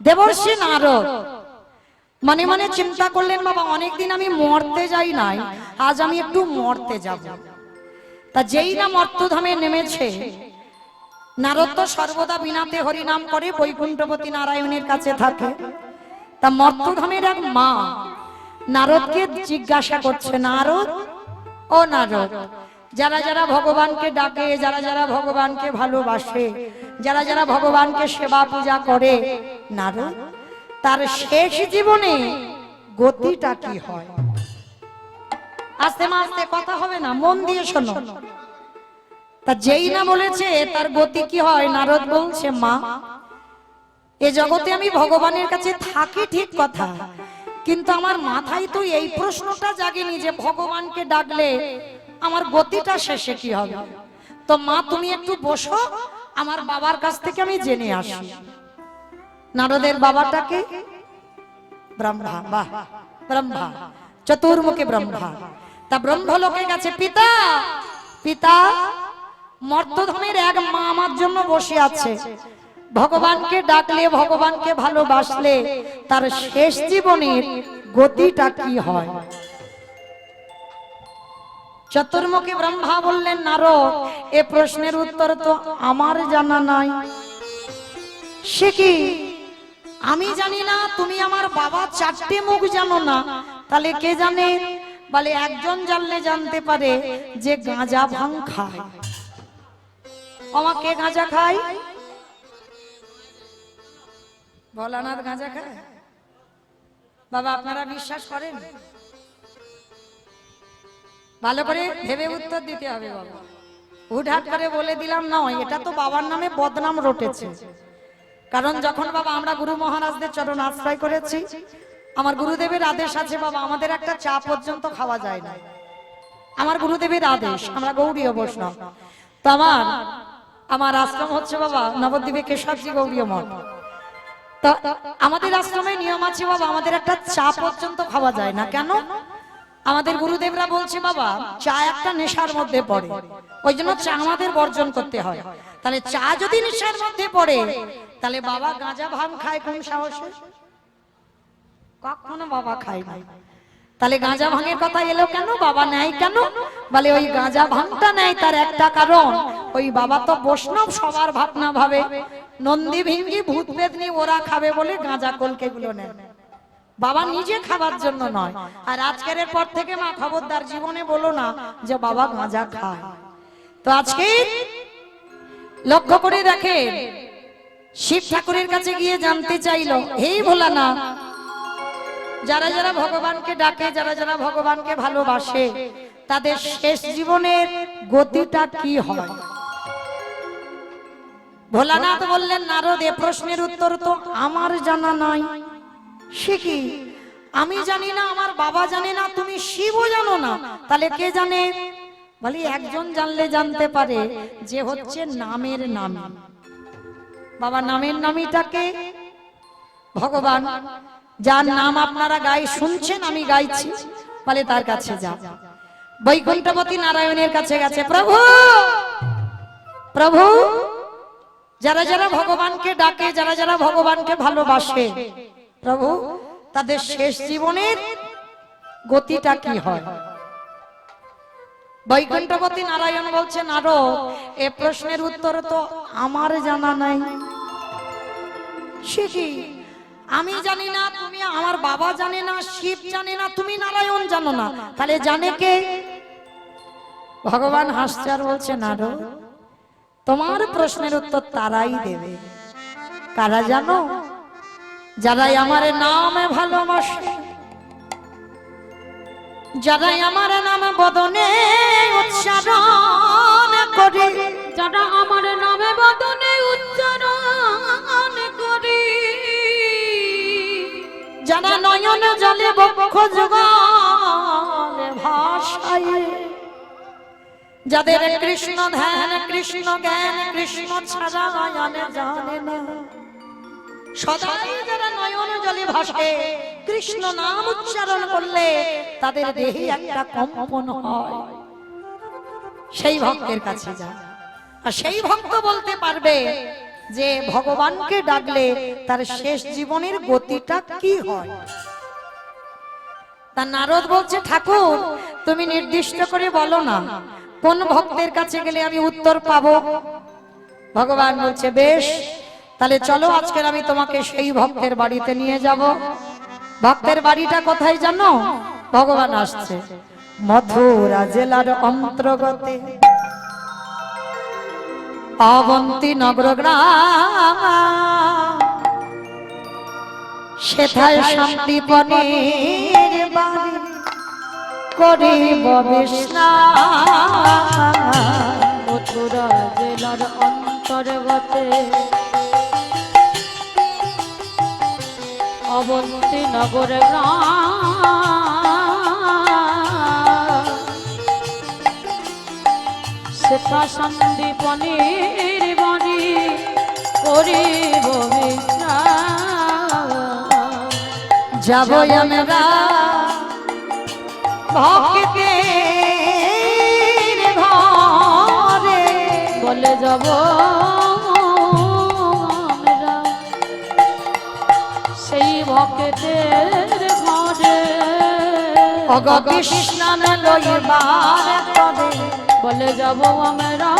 দেবর্ষি নারদ মনে মনে চিন্তা করলেন, বাবা অনেকদিন আমি মরতে যাই নাই, আজ আমি একটু মরতে যাব। তা যেই না মর্তধামে নেমেছে, নারদ তো সর্বদা বিনাতে হরিনাম করে বৈকুণ্ঠপতি নারায়ণের কাছে থাকে। তা মর্তধামের এক মা নারদকে জিজ্ঞাসা করছে, নারদ ও নারদ, যারা যারা ভগবানকে ডাকে, যারা যারা ভগবানকে ভালোবাসে, যারা যারা ভগবানকে সেবা পূজা করে, নারদ তার শেষ জীবনে গতিটা কি হয়? আস্তে আস্তে কথা হবে না, মন দিয়ে শোনো। তা যেই না বলেছে তার গতি কি হয়, নারদ বলছে, মা এ জগতে আমি ভগবানের কাছে থাকি ঠিক কথা, কিন্তু আমার মাথায় তো এই প্রশ্নটা জাগেনি যে ভগবানকে ডাকলে আমার গতিটা শেষে কি হবে। তো মা তুমি একটু বসো, আমার বাবার কাছ থেকে আমি জেনে আসি। নারদের বাবাটাকে ব্রহ্মা, বাহ ব্রহ্মা, চতুর্মুখী ব্রহ্মা। তা ব্রহ্মলোকে গেছে, পিতা পিতা মর্তধামের এক মা আমার জন্য বসে আছে, ভগবানকে ডাকলে, ভগবানকে ভালোবাসলে তার শেষ জীবনের গতিটা কি হয়? চতুর্মুখী ব্রহ্মা বললেন, নারদ এ প্রশ্নের উত্তর তো আমার জানা নাই। সে কি, আমি জানি না? তুমি আমার বাবা চারটে মুখ জানো না, তাহলে কে জানে? বলে একজন জানলে জানতে পারে যে গাঁজা ভাং খায়। আমাকে গাঁজা খায়? ভোলানাথ গাঁজা খায়? বাবা আপনারা বিশ্বাস করেন? ভালো করে ভেবে উত্তর দিতে হবে বাবা। হুটহাট করে বলে দিলাম নয়, এটা তো বাবার নামে বদনাম রটেছে। কারণ যখন বাবা আমরা গুরু মহারাজদের চরণ আশ্রয় করেছি, আমার গুরুদেবের আদেশ আছে বাবা, আমাদের একটা চা পর্যন্ত খাওয়া যায় না। আমার গুরুদেবের আদেশ, আমরা গৌড়ীয় বৈষ্ণব। তো আমার আশ্রম হচ্ছে বাবা নবদ্বীপে কেশবজি গৌড়ীয় মঠ। তো আমাদের আশ্রমে নিয়ম আছে বাবা, আমাদের একটা চা পর্যন্ত খাওয়া যায় না। কেন? আমাদের গুরুদেবরা বলছে বাবা চা একটা নেশার মধ্যে পড়ে, ওই জন্য চা আমাদের বর্জন করতে হয়। তাহলে চা যদি নেশার মধ্যে পড়ে, তাহলে বাবা গাঁজা ভাং খায় কোন সাহসে? কখনো বাবা খায় না। তাহলে গাঁজা ভাঙের কথা এলো কেন? বাবা নেয় কেন? বলে ওই গাঁজা ভাঙটা নেয় তার একটা কারণ, ওই বাবা তো বৈষ্ণব, সবার ভাবনা ভাবে নন্দী ভিঙ্গি ভূত বেদনি ওরা খাবে বলে গাঁজা কলকে গুলো নেয়, বাবা নিজে খাবার জন্য নয়। আর আজকের পর থেকে মা খবরদার জীবনে বলো না যে বাবা গাঁজা খায়। তো আজকে লক্ষ্য করে দেখেন, শিব ঠাকুরের কাছে গিয়ে জানতে চাইলো, হে ভোলানাথ, যারা যারা ভগবানকে ডাকে, যারা যারা ভগবানকে ভালোবাসে, তাদের শেষ জীবনের গতিটা কি হয়? ভোলানাথ বললেন, নারদ এ প্রশ্নের উত্তর তো আমার জানা নাই। সে কি, আমি জানি না, আমার বাবা জানে না, তুমি শিবও জানো না, তাহলে কে জানে? বলি একজন জানলে জানতে পারে, যে হচ্ছে নামের নামী। বাবা নামের নামীটাকে ভগবান, যার নাম আপনারা গাই শুনছেন, আমি গাইছি, বলে তার কাছে যা। বৈকুণ্ঠপতি নারায়ণের কাছে গেছে, প্রভু প্রভু, যারা যারা ভগবানকে ডাকে, যারা যারা ভগবানকে ভালোবাসে, প্রভু তাদের শেষ জীবনের গতিটা কি হয়? বৈকুণ্ঠপতি নারায়ণ বলছে, নারদ এ প্রশ্নের উত্তর তো আমার জানা নাই। সে কি, আমি জানি না, তুমি, আমার বাবা জানে না, শিব জানে না, তুমি নারায়ণ জানো না, তাহলে জানে কে? ভগবান হাসছে আর বলছে, নারদ তোমার প্রশ্নের উত্তর তারাই দেবে। কারা জানো? যারাই আমার নামে ভালোবাসে, যারাই আমার নাম বদনে উচ্চারণ করে, যারা আমার নামে বদনে উচ্চারণ করে, যারা নয়ন জলে বক্ষ যুগলে ভাষায়, যাদের কৃষ্ণ ধ্যান, কৃষ্ণ জ্ঞান, কৃষ্ণ ছাড়া জানে না, সদাই যারা নয়ন জলে ভাসে, কৃষ্ণ নাম উচ্চারণ করলে তাদের দেহে একটা কম্পন হয়, সেই ভক্তের কাছে যা। আর সেই ভক্ত বলতে পারবে যে ভগবানকে ডাকলে তার শেষ জীবনের গতিটা কি হয়। তা নারদ বলছে, ঠাকুর তুমি নির্দিষ্ট করে বলো না কোন ভক্তের কাছে গেলে আমি উত্তর পাবো। ভগবান বলছে, বেশ তাহলে চলো আজকের আমি তোমাকে সেই ভক্তের বাড়িতে নিয়ে যাব। ভক্তের বাড়িটা কোথায় জানো? ভগবান আসছে মথুরা জেলার অন্তর্গতে অবন্তী নগর গ্রাম, সেথায় শান্তিপনের বাড়ি করিব বিশ্রাম। মথুরা জেলার অন্তর্গতে অবন্তী নগর গ্রাম, সেথা সন্দীপনের বাণী করিব বিশ্রাম। যাব আমরা ভক্তের ঘরে, বলে যাব আমরা সেই ভক্তের ঘরে। অগ কৃষ্ণ লইবার তবে, বলে যাব আমরা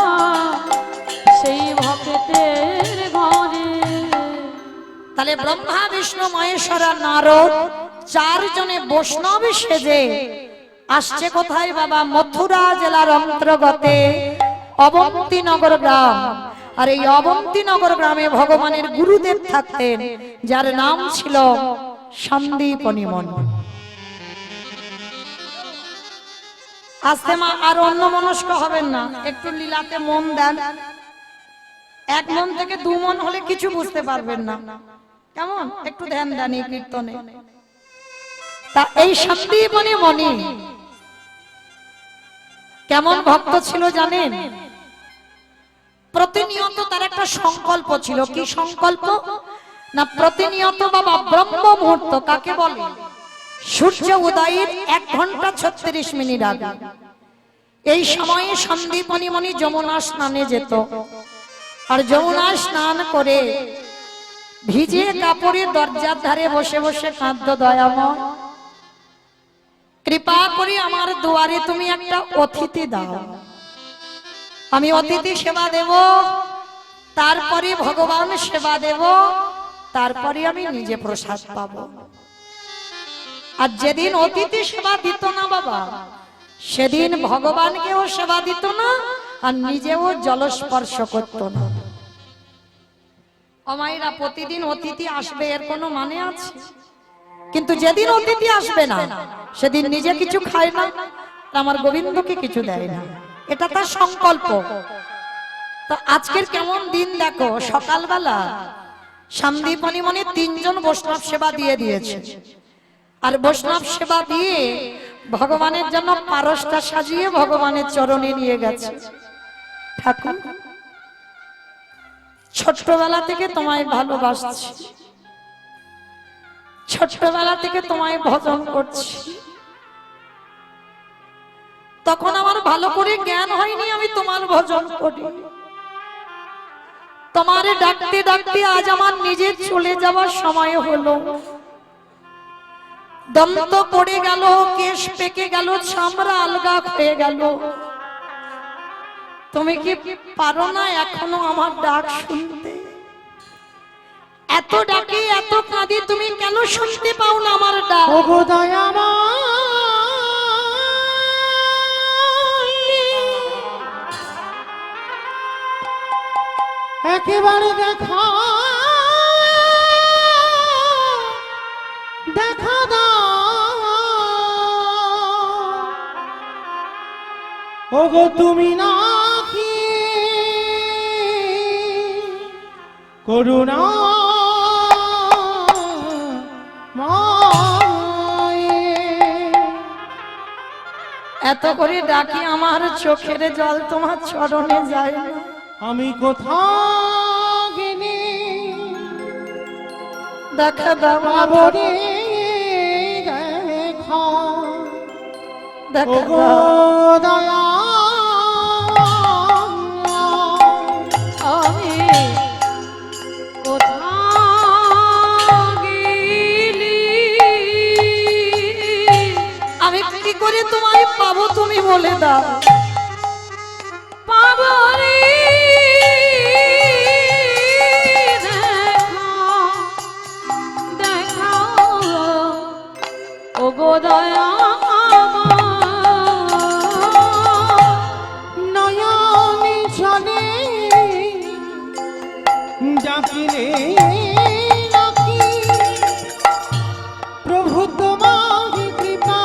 সেই ভক্তের ঘরে। তাহলে ব্রহ্মা বিষ্ণু মহেশ্বর আর নারদ চারজনে বৈষ্ণব সেজে আসছে কোথায় বাবা? মথুরা জেলার অন্তর্গতে অবন্তী নগর গ্রাম। আর এই অবন্তী নগর গ্রামে ভগবানের গুরুদেব থাকতেন, যার নাম ছিল সন্দীপনী মুনি। আস্তে মা, আর অন্য মনস্ক হবেন না, একটু লীলাতে মন দেন। এক মন থেকে দু মন হলে কিছু বুঝতে পারবেন না, কেমন? একটু ধ্যান দেন এই কীর্তনে। তা এই সন্দীপনী মুনি কেমন ভক্ত ছিল জানেন? প্রতিনিয়ত তার একটা সংকল্প ছিল। কি সংকল্প? না প্রতিনিয়ত বাবা ব্রহ্ম মুহূর্ত কাকে বলে? সূর্য উদয়ের 1 ঘন্টা 36 মিনিট আগে এই সময়ে সন্দীপনী মুনি যমুনা স্নানে যেত। আর যমুনা স্নান করে ভিজে কাপড়ে দরজার ধারে বসে বসে কাঁদত, দয়াময় কৃপা করে আমার দুয়ারে তুমি একটা অতিথি দাও, আমি অতিথি সেবা দেব, তারপরে ভগবান সেবা দেব, তারপরে আমি নিজে প্রসাদ পাবো। আর যেদিন অতিথি সেবা দিত না বাবা, সেদিন ভগবানকেও সেবা দিত না আর নিজেও জলস্পর্শ করত না। অমাইরা প্রতিদিন অতিথি আসবে এর কোনো মানে আছে? কিন্তু যেদিন অতিথি আসবে না সেদিন নিজে কিছু খায় না, আমার গোবিন্দকে কিছু দেয় না, এটা তার সংকল্প। তো আজকের কেমন দিন দেখো, সকালবেলা সন্দীপনী মুনি 3 জন বৈষ্ণব সেবা দিয়ে দিয়েছে। আর বৈষ্ণব সেবা দিয়ে ভগবানের জন্য পারসটা সাজিয়ে ভগবানের চরণে নিয়ে গেছে। ঠাকুর ছোট্টবেলা থেকে তোমায় ভালোবাসছি, ছোট্টবেলা থেকে তোমায় ভজন করছি, তখন আমার ভালো করে জ্ঞান হয়নি আমি তোমার ভজন করি। তোমারে ডাকতে ডাকতে আজ আমার নিজের চলে যাওয়ার সময় হলো। দন্ত পড়ে গেল, কেশ পেকে গেল, চামড়া আলগা হয়ে গেল। তুমি কি পারো না এখনো আমার ডাক শুনতে? এত ডাকি এত কাঁদি, তুমি কেন শুনতে পাও না আমার ডাক? ওগো দয়াময়, একেবারে দেখা দেখা দাও। ওগো তুমি নাকি করুণা এত করে ডাকি আমার চোখের জল তোমার চরণে যায় না। আমি কোথাও গেলে দেখা দাও বাবরে দেখা, দেখা ওগো দাও। দয়া। আমি করে তোমায় পাবো তুমি বলে দাও। পাবো রে দেখা ও গো দয়া নয়নে জলে ডাকিলে নাকি প্রভু তোমার কৃপা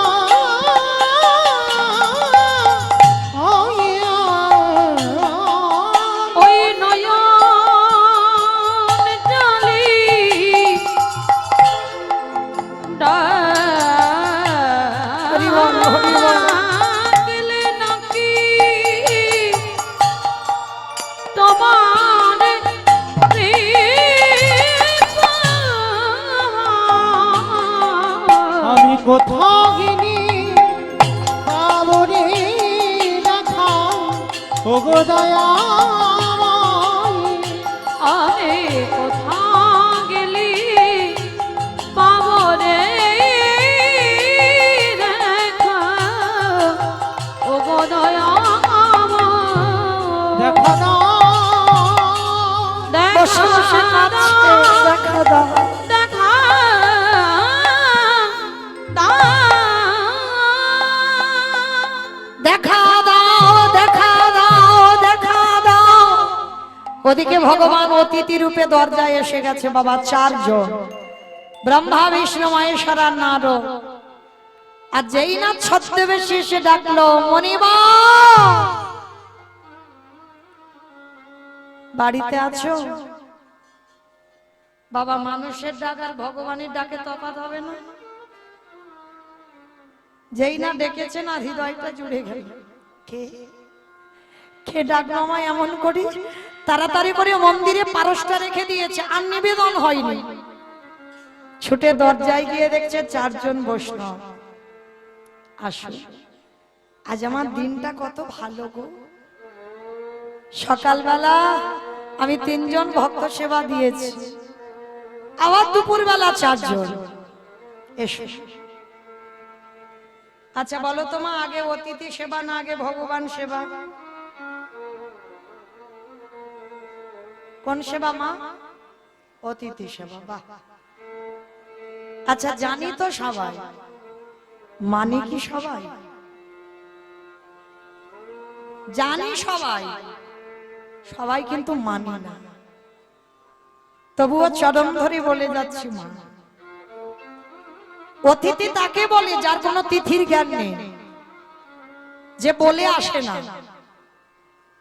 ওই নয়ন জলে হরি বল, হরি বল। ডাকলে নাকি তোমার কৃপা। আমি কোথাও গিনি পাবো রে দেখা ওগো দয়াময়। আরে কোথা গেলি পাবো রে দেখা ও গো দয়াময়। দেখা দাও বসে বসে কাঁদছে, দেখা দাও। দেখা দাও। দেখা দাও, দেখা দাও, দেখা দাও। ওদিকে ভগবান অতিথি রূপে দরজায় এসে গেছে বাবা, 4 জন, ব্রহ্মা বিষ্ণু মহেশ্বর আর নারদ। আর যেই না ছদ্মবেশে এসে ডাকলো, মণিবা বাড়িতে আছো? বাবা, মানুষের ডাক আর ভগবানের ডাকে তফাৎ হবে না? যেই না ডেকেছে না, হৃদয়টা জুড়ে গেল। কে কে ডাকলো আমায় এমন করি? তাড়াতাড়ি করে মন্দিরে পারসটা রেখে দিয়েছে, আর নিবেদন হয়নি। ছুটে দরজায় গিয়ে দেখছে 4 জন বৈষ্ণব। আসো, আজ আমার দিনটা কত ভালো গো। সকালবেলা আমি 3 জন ভক্ত সেবা দিয়েছি, আবার দুপুরবেলা 4 জন। এসো। আচ্ছা বলো তোমা, আগে অতিথি সেবা না আগে ভগবান সেবা? কোন সেবা মা? অতিথি সেবা। বাহ। আচ্ছা জানি তো সবাই, মানি কি সবাই? জানি সবাই, সবাই কিন্তু মানি না। তবুও চরম ধরে বলে যাচ্ছি মা, অতিথি তাকে বলে যার কোনো তিথির জ্ঞান নেই, যে বলে আসে না।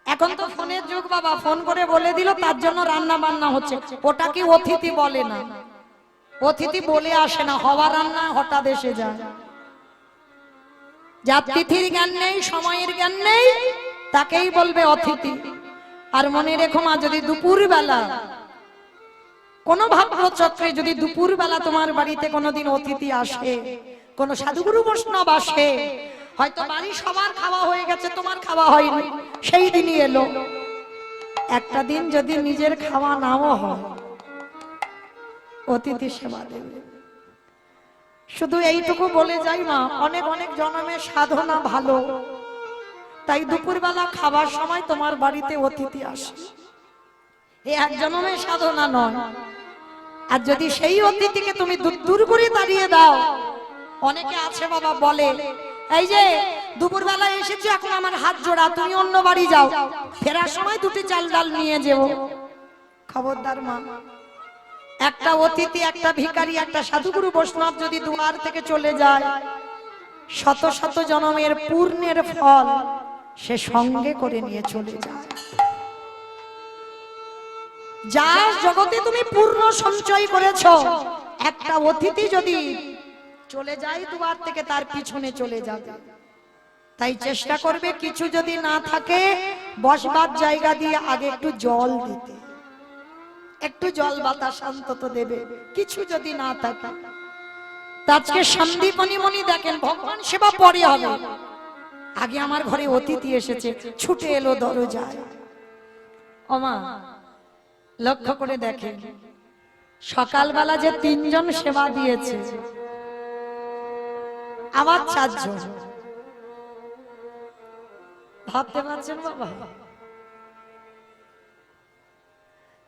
এখন তো ফোনের যুগ বাবা, ফোন করে বলে দিল তার জন্য রান্না বান্না হচ্ছে, ওটাকে অতিথি বলে না। অতিথি বলে আসে না, হওয়া রান্না হঠাৎ এসে যায়। যার তিথির জ্ঞান নেই, সময়ের জ্ঞান নেই, তাকেই বলবে অতিথি। আর মনে রেখো মা, যদি দুপুর বেলা কোন ভাগ্যচক্রে যদি দুপুর বেলা তোমার বাড়িতে কোনোদিন অতিথি আসে, কোন সাধুগুরু বৈষ্ণব আসে, হয়তো বাড়ি সবার খাওয়া হয়ে গেছে, তোমার খাওয়া হয়নি, সেই দিনই এলো। একটা দিন যদি নিজের খাওয়া নাও হয়, অতিথি সেবা দেবে। শুধু এইটুকু বলে যাই মা, অনেক অনেক জন্মের সাধনা ভালো, তাই দুপুরবেলা খাবার সময় তোমার বাড়িতে অতিথি আসে, এই এক জন্মের সাধনা নয়। আর যদি সেই অতিথিকে তুমি দূর করে দাঁড়িয়ে দাও, অনেকে আছে বাবা বলে, এই যে দুপুরবেলা এসেছো, এখন আমার হাত জোড়া, তুমি অন্য বাড়ি যাও, ফেরার সময় 2টি চাল ডাল নিয়ে যেও। খবরদার মা, একটা অতিথি, একটা ভিখারি, একটা সাধুগুরু বৈষ্ণব যদি দুয়ার থেকে চলে যায়, শত শত জন্মের পূর্ণের ফল সে সঙ্গে করে নিয়ে চলে যায়। যার জগতে তুমি পূর্ণ সঞ্চয় করেছো, একটা অতিথি যদি চলে যায় দুয়ার থেকে, তার পিছনে চলে যাবে। তাই চেষ্টা করবে কিছু যদি না থাকে, বসবার জায়গা দিয়ে আগে একটু জল দিতে, একটু জল বাতাস অন্তত দেবে, কিছু যদি না থাকে। আজকে সন্দীপনী মনি দেখেন, ভগবান সেবা পরে হবে, আগে আমার ঘরে অতিথি এসেছে, ছুটে এলো দরজায়। ওমা লক্ষ্য করে দেখেন, সকালবেলা যে 3 জন সেবা দিয়েছে, আবার 4 জন, ভাবতে পারছেন বাবা,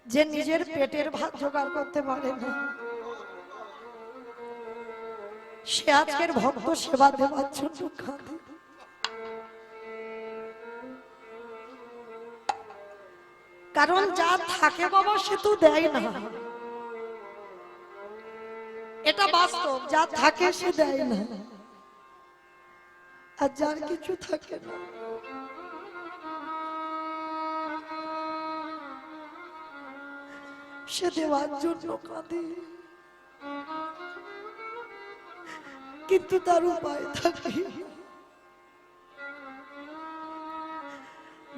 যে নিজের পেটের ভাত জোগাড় করতে পারে না, সে আজকের ভক্ত সেবা দেওয়ার জন্য কাঁদে। কারণ যা থাকে বাবা সে তো দেয় না, এটা বাস্তব। যা থাকে সে দেয় না, আর যার কিছু থাকে না সে দেওয়ার জন্য কাঁদে, কিন্তু তার উপায় থাকে।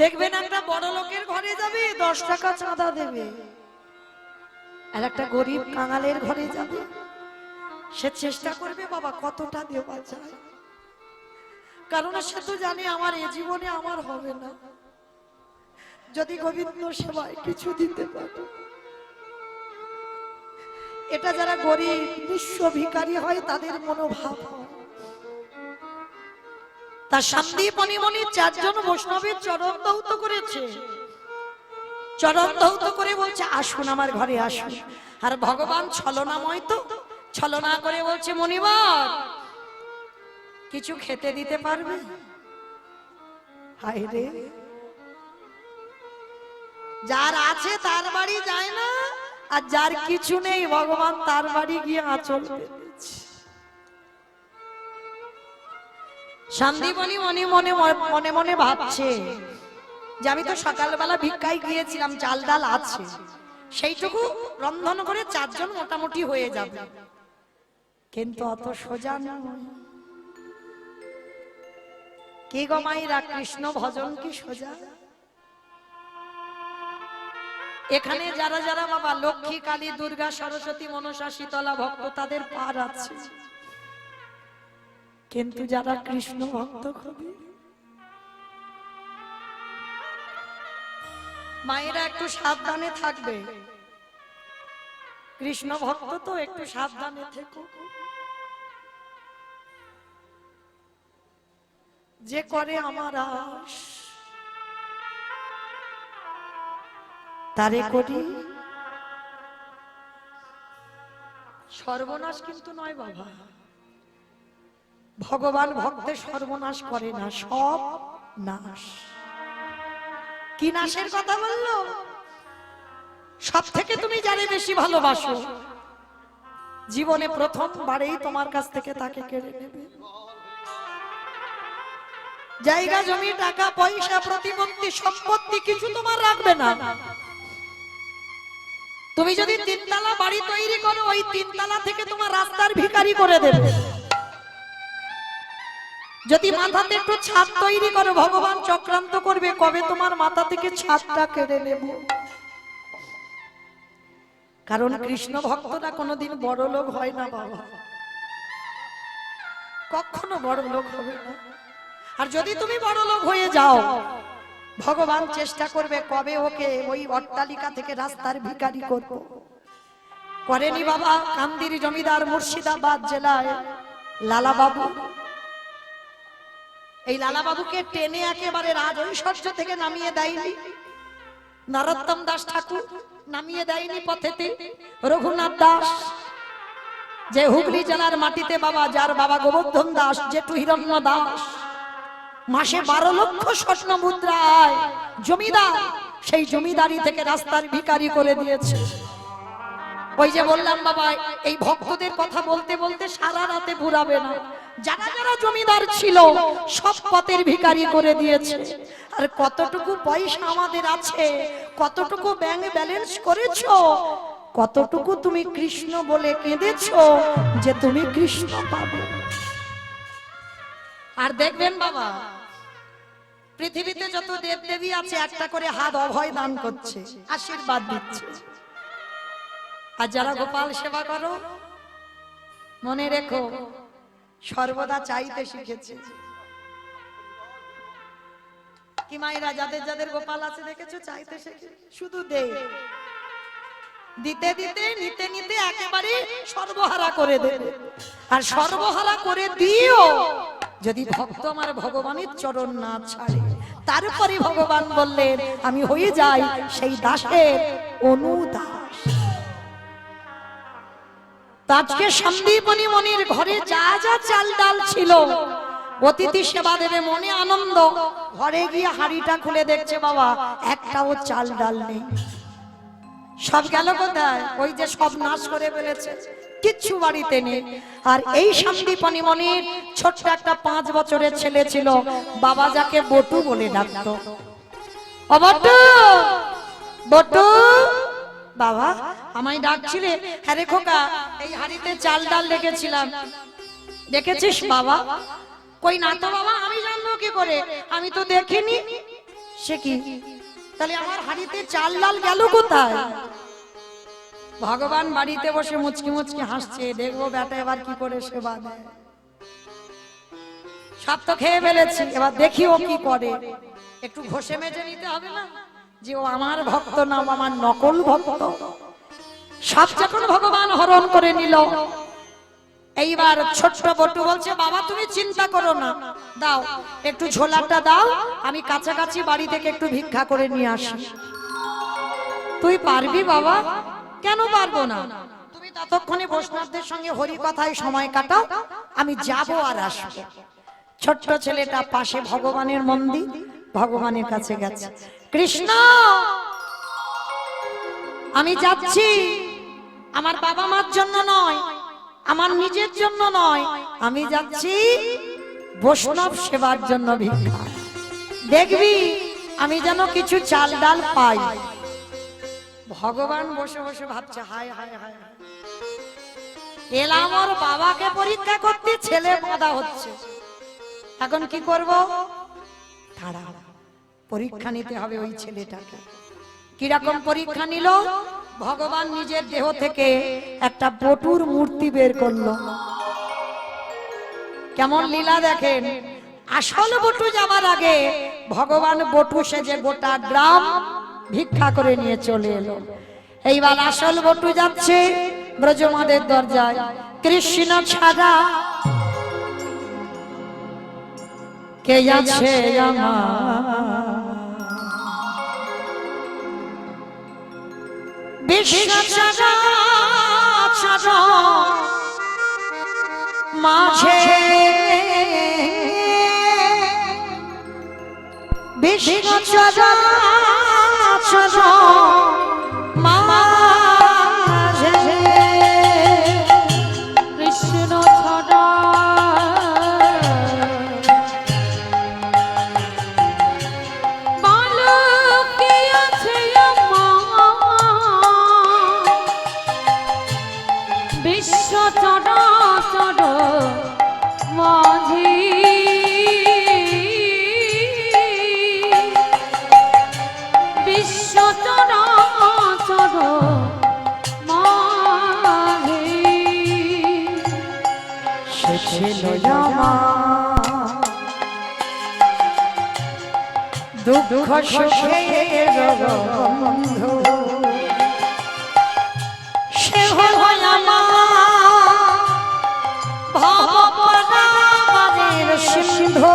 দেখবেন একটা বড় লোকের ঘরে যাবে, 10 টাকা চাঁদা দেবে, আর একটা গরিব কাঙালের ঘরে যাবে, সে চেষ্টা করবে বাবা কতটা দেওয়া যায়, কারণ সে তো জানে আমার এ জীবনে আমার হবে না, যদি গোবিন্দ সেবায় কিছু দিতে পারে। এটা যারা গরিব নিঃস্ব ভিখারি হয় তাদের মনোভাব হয়। তার সন্দীপ মণিমণি 4 জন বৈষ্ণবের চরণ ধৌত করেছে, চরণ ধৌত করে বলছে আসুন আমার ঘরে আসুন। আর ভগবান ছলনাময়, তো ছলনা করে বলছে মণিবর কিছু খেতে দিতে পারবে? হায় রে, যার আছে তার বাড়ি যায় না, আর যার কিছু নেই ভগবান তার বাড়ি গিয়ে আঁচল পেতেছে। সন্দীপনী মনে মনে মনে মনে ভাবছে যে আমি তো সকালবেলা ভিক্ষায় গিয়েছিলাম, চাল ডাল আছে, সেইটুকু রন্ধন করে 4 জন মোটামুটি হয়ে যাবে, কিন্তু অত সোজা নয়। কি গো মাইরা, কৃষ্ণ ভজন কি সোজা? এখানে যারা যারা বাবা লক্ষ্মী, কালী, দুর্গা, সরস্বতী, মনসা, শীতলা ভক্ত, তাদের পার আছে, কিন্তু যারা কৃষ্ণ ভক্ত হবে, মায়েরা একটু সাবধানে থাকবে। কৃষ্ণ ভক্ত তো একটু সাবধানে থেকো। যে করে আমার আশ তারে করি সর্বনাশ, কিন্তু নয় বাবা। ভগবান ভক্তের সর্বনাশ করে না, সব নাশ। কি নাশের কথা বললো? সব থেকে তুমি যারে বেশি ভালোবাসো, জীবনে প্রথমবারেই তোমার কাছ থেকে তাকে কেড়ে নেবে। জায়গা জমি টাকা পয়সা প্রতিপত্তি সম্পত্তি কিছু তোমার রাখবে না। তুমি যদি 3 তলা বাড়ি তৈরি করো, ওই 3 তলা থেকে তোমার রাস্তার ভিখারি করে দেবে। যদি মাথাতে একটু ছাদ তৈরি করো, ভগবান চক্রান্ত করবে কবে তোমার মাথা থেকে ছাদটা কেড়ে নেব। কারণ কৃষ্ণ ভক্তরা কোনোদিন বড় লোক হয় না বাবা, কখনো বড় লোক হবে না। আর যদি তুমি বড় লোক হয়ে যাও, ভগবান চেষ্টা করবে কবে ওকে ওই অট্টালিকা থেকে রাস্তার ভিখারি করব। করেনি বাবা কান্দির জমিদার মুর্শিদাবাদ জেলায় লালা বাবু। এই লালা বাবুকে টেনে একেবারে রাজ ঐশ্বর্য থেকে নামিয়ে দেয়নি নরোত্তম দাস ঠাকুর, নামিয়ে দেয়নি পথেতে রঘুনাথ দাস, যে হুগলি জেলার মাটিতে বাবা, যার বাবা গোবর্ধন দাস, জেঠু হিরণ্য দাস, মাসে 12 লক্ষ স্বর্ণ মুদ্রা আয়, জমিদার, সেই জমিদারি থেকে রাস্তার ভিখারি করে দিয়েছে। ওই যে বললাম বাবা, এই ভক্তদের কথা বলতে বলতে সারা রাতে ঘুরাবে না। যারা যারা জমিদার ছিল সব পথের ভিখারি করে দিয়েছে। আর কতটুকু পয়সা আমাদের আছে, কতটুকু ব্যাংক ব্যালেন্স করেছো, কতটুকু তুমি কৃষ্ণ বলে কেঁদেছো যে তুমি কৃষ্ণ পাবে। আর দেখবেন বাবা, পৃথিবীতে যত দেব দেবী আছে একটা করে হাত অভয় দান করছে, আশীর্বাদ দিচ্ছে। আর যারা গোপাল সেবা করো, মনে রেখো সর্বদা চাইতে শিখেছে। কি মায়েরা যাদের যাদের গোপাল আছে দেখেছো, চাইতে শিখে, শুধু দে, দিতে দিতে নিতে নিতে একেবারে সর্বহারা করে দেবে। আর সর্বহারা করে দিও যদি ভক্ত আমার ভগবানের চরণ না ছাড়ে, তারপরে ভগবান বললেন আমি হয়ে যাই সেই দাসের অনুদাস। আজকে সন্দীপনী মনির ঘরে যা যা চাল ডাল ছিল, অতিথি সেবা দেবে মনে আনন্দ, ঘরে গিয়ে হাঁড়িটা খুলে দেখছে বাবা একটাও চাল ডাল নেই। সব গেল কোথায়? ওই যে সব নাশ করে ফেলেছে, কিচ্ছু বাড়িতে নেই। আর এই সন্দীপনী মনির ছোট্ট একটা 5 বছরের ছেলে ছিল, বাবা যাকে বটু বলে ডাকতো। ও বটু, বটু বাবা আমায় ডাকছিলে? হ্যাঁ রে খোকা, এই হাড়িতে চাল ডাল রেখেছিলাম, দেখেছিস বাবা? কই না তো বাবা, আমি জানবো কি করে, আমি তো দেখিনি। সে কি, তাহলে আমার হাড়িতে চাল ডাল গেল কোথায়? ভগবান বাড়িতে বসে মুচকি মুচকি হাসছে, দেখবো বেটা এবার কি করে সেবা দেয়। সব তো খেয়ে ফেলেছি, এবার দেখি ও কি করে। একটু ঘষে মেজে নিতে হবে না যে ও আমার ভক্ত না আমার নকল ভক্ত। সব যখন ভগবান হরণ করে নিল, এইবার ছোট্ট বটু বলছে বাবা তুমি চিন্তা করো না, দাও একটু ঝোলাটা দাও, আমি কাছাকাছি বাড়ি থেকে একটু ভিক্ষা করে নিয়ে আসি। তুই পারবি বাবা? কেন পারবো না, তুমি ততক্ষণে বৈষ্ণবদের সঙ্গে হরি কথায় সময় কাটাও, আমি যাব আর আসবো। ছোট্ট ছেলেটা পাশে ভগবানের মন্দির, ভগবানের কাছে গেছে। কৃষ্ণ আমি যাচ্ছি, আমার বাবা মার জন্য নয়, আমার নিজের জন্য নয়, আমি যাচ্ছি বৈষ্ণব সেবার জন্য ভিক্ষা। দেখবি আমি যেন কিছু চাল ডাল পাই। ভগবান বসে বসে ভাবছে হায় হায় হায়, এলাম ওর বাবাকে পরীক্ষা করতে, ছেলে বাঁধা হচ্ছে, এখন কি করব? তারা পরীক্ষা নিতে হবে ওই ছেলেটাকে। কিরকম পরীক্ষা নিল? ভগবান নিজের দেহ থেকে একটা বটুর মূর্তি বের করলো। কেমন লীলা দেখেন, আসল বটু যাবার আগে ভগবান বটু সেজে গোটা গ্রাম ভিক্ষা করে নিয়ে চলে এলো। এইবার আসল বটু যাচ্ছে ব্রজমাদের দরজায়, কৃষ্ণ ছাড়া কে আছে আমার, বিশ্ব চরাচর মাঝে, বিশ্ব চরাচর মাঝে কৃষ্ণ ছড়া বিশ্ব চরাচর মাঝে, বিশ্ব চরাচর মাঝে সে ছিল আমার দুঃখ সুখের বন্ধু, সে হলো ভবপারের সিন্ধু,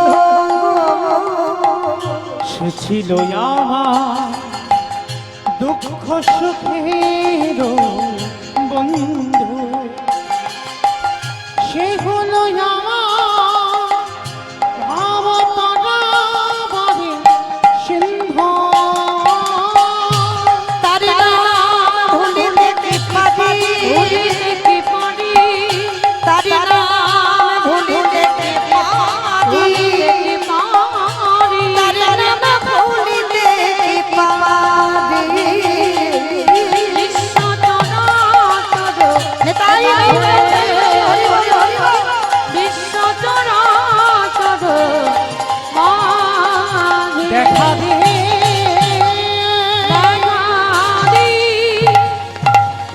সে ছিল আমার দুঃখ সুখের বন্ধু, সে হলো আমার ভবতারাবারের সিন্ধু, তার নাম ভুলিতে কি পারি, ভুলিতে কি পারি, তার নাম ভুলিতে কি পারি, ভুলিতে কি পারি, তার নাম ভুলিতে কি পারি। বিশ্ব চরাচর নেতাই বিশ্ব চরাচর মাঝে দেখা দে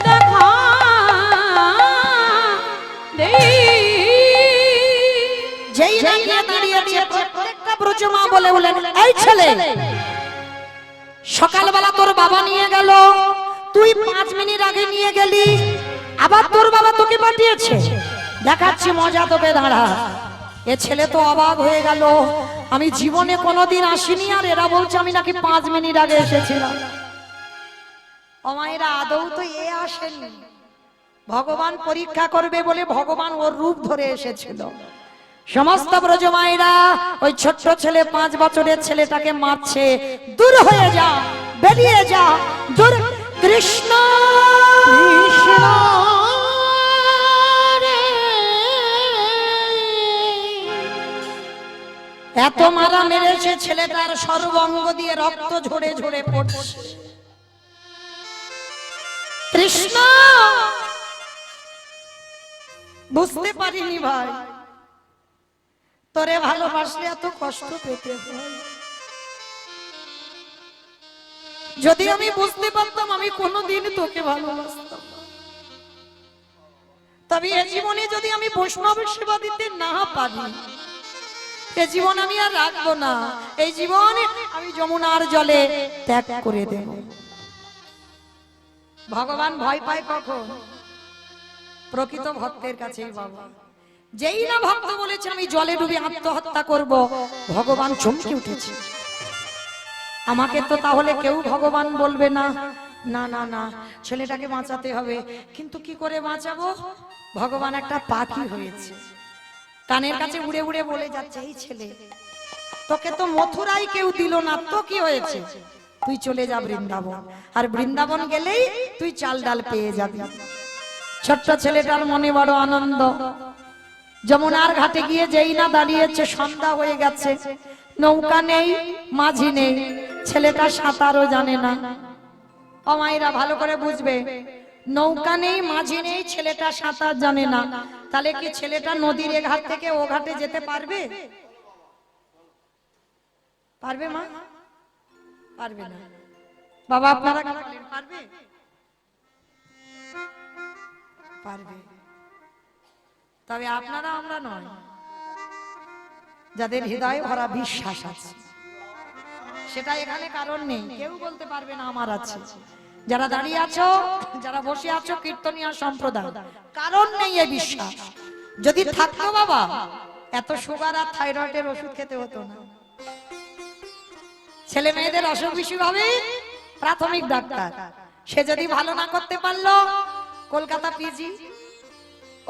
দেখা দে। যেই রানিয়া দাঁড়িয়েছে প্রত্যেকটা ব্রজমা বলে বলেন এই ছেলে সকালবেলা তোর বাবা নিয়ে গেল, তুই 5 মিনিট আগে নিয়ে গেলি, আবার তোর বাবা তোকে পাঠিয়েছে, দেখাচ্ছি মজা তোকে, দাঁড়া। এ ছেলে তো অবাক হয়ে গেল, আমি জীবনে কোনোদিন আসিনি, আর এরা বলছে আমি নাকি 5 মিনিট আগে এসেছিলাম। ও মায়েরা, আদৌ তো এ আসেনি, ভগবান পরীক্ষা করবে বলে ভগবান ওর রূপ ধরে এসেছিল। সমস্ত ব্রজ মায়েরা ওই ছোট্ট ছেলে 5 বছরের ছেলেটাকে মারছে, দূর হয়ে যা, বেরিয়ে যা, দূর। কৃষ্ণ কৃষ্ণ রে, এত মারা মেরেছে, ছেলেটার সর্বাঙ্গ দিয়ে রক্ত ঝরে ঝরে পড়ছে। কৃষ্ণ বুঝতে পারিনি ভাই, তোরে ভালোবাসলে এত কষ্ট পেতে হয়। যদি আমি বুঝতে পারতাম আমি কোনোদিন তোকে ভালোবাসতাম না। তবে এ জীবনে যদি আমি বৈষ্ণবের সেবা দিতে না পারি, এ জীবন আমি আর রাখবো না, এই জীবন আমি যমুনার জলে ত্যাগ করে দেব। ভগবান ভয় পায় কখন? প্রকৃত ভক্তের কাছেই বাবা। যেই না ভক্ত বলেছে আমি জলে ডুবে আত্মহত্যা করব, ভগবান চমকে উঠেছে। আমাকে তো তাহলে কেউ ভগবান বলবে না, না না না, ছেলেটাকে বাঁচাতে হবে। কিন্তু কি করে বাঁচাবো? ভগবান একটা পাখি হয়েছে, কানের কাছে উড়ে উড়ে বলে যাচ্ছে, এই ছেলে, তোকে তো মথুরায় কেউ দিল না, তো কি হয়েছে, তুই চলে যা বৃন্দাবন, আর বৃন্দাবন গেলেই তুই চাল ডাল পেয়ে যাবি। ছোট্ট ছেলেটার মনে বড় আনন্দ। যমুনার ঘাটে গিয়ে যেই না দাঁড়িয়েছে, সন্ধ্যা হয়ে গেছে, নৌকা নেই, মাঝি নেই, ছেলেটা সাঁতারও জানে না। ও মায়েরা ভালো করে বুঝবে, নৌকা নেই, মাঝি নেই, ছেলেটা সাঁতার জানে না, তাহলে কি ছেলেটা নদীর এ ঘাট থেকে ও ঘাটে যেতে পারবে? পারবে মা? পারবে না। বাবা আপনারা পারবে? পারবে। তবে আপনারা, আমরা নয়, যাদের হৃদয়ে ভরা বিশ্বাস আছে, সেটা এখানে কারণ নেই, কেউ বলতে পারবে না আমার আছে। যারা দাঁড়িয়ে আছো, যারা বসে আছো, কীর্তনিয়া সম্প্রদায়, কারণ নেই এই বিশ্বাস। যদি থাকতো বাবা, এত সুগার আর থাইরয়েডের ওষুধ খেতে হতো না। ছেলে মেয়েদের অসুখ বিসুখ হবে, প্রাথমিক ডাক্তার, সে যদি ভালো না করতে পারলো কলকাতা পিজি,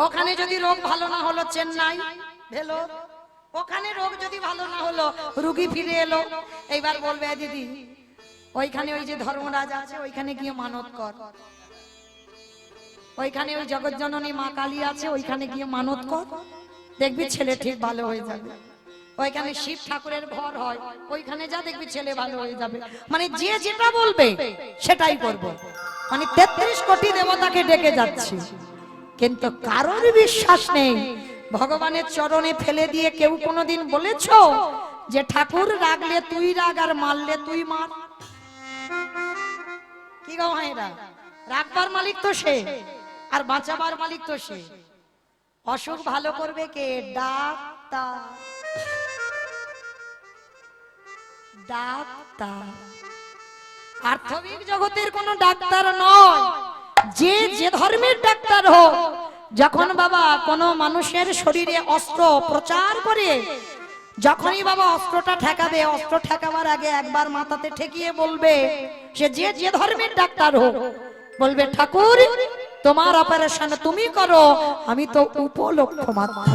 ওখানে যদি রোগ ভালো না হলো চেন্নাই ভেলোর, ওখানে রোগ যদি ভালো না হলো রুগী ফিরে এলো, এইবার বলবে দিদি ওইখানে ওই যে ধর্মরাজ আছে ওইখানে গিয়ে মানত কর, ওইখানে ওই জগৎজননী মা কালী আছে ওইখানে গিয়ে মানত কর, দেখবি ছেলে ঠিক ভালো হয়ে যাবে। ওইখানে শিব ঠাকুরের ঘর হয়, ওইখানে যা, দেখবি ছেলে ভালো হয়ে যাবে। মানে যে যেটা বলবে সেটাই করব। মানে 33 কোটি দেবতাকে ডেকে যাচ্ছে, কিন্তু কারোর বিশ্বাস নেই। ভগবানের চরণে ফেলে দিয়ে কেউ কোনোদিন বলেছো যে ঠাকুর রাগলে তুই রাগ আর মারলে তুই মার? কি গো ভাইরা, রাগবার মালিক তো সে, আর বাঁচাবার মালিক তো সে। অসুখ ভালো করবে কে? ডাক্তার। ডাক্তার আর্থবিক জগতের কোন ডাক্তার নয়, যে যে ধর্মের ডাক্তার হোক, যখন বাবা কোন মানুষের শরীরে অস্ত্র প্রচার করে, যখনই বাবা অস্ত্রটা ঠেকাবে, অস্ত্র ঠেকাবার আগে একবার মাথাতে ঠেকিয়ে বলবে, সে যে যে ধর্মের ডাক্তার হোক, বলবে ঠাকুর তোমার অপারেশন তুমি করো, আমি তো উপলক্ষ মাত্র।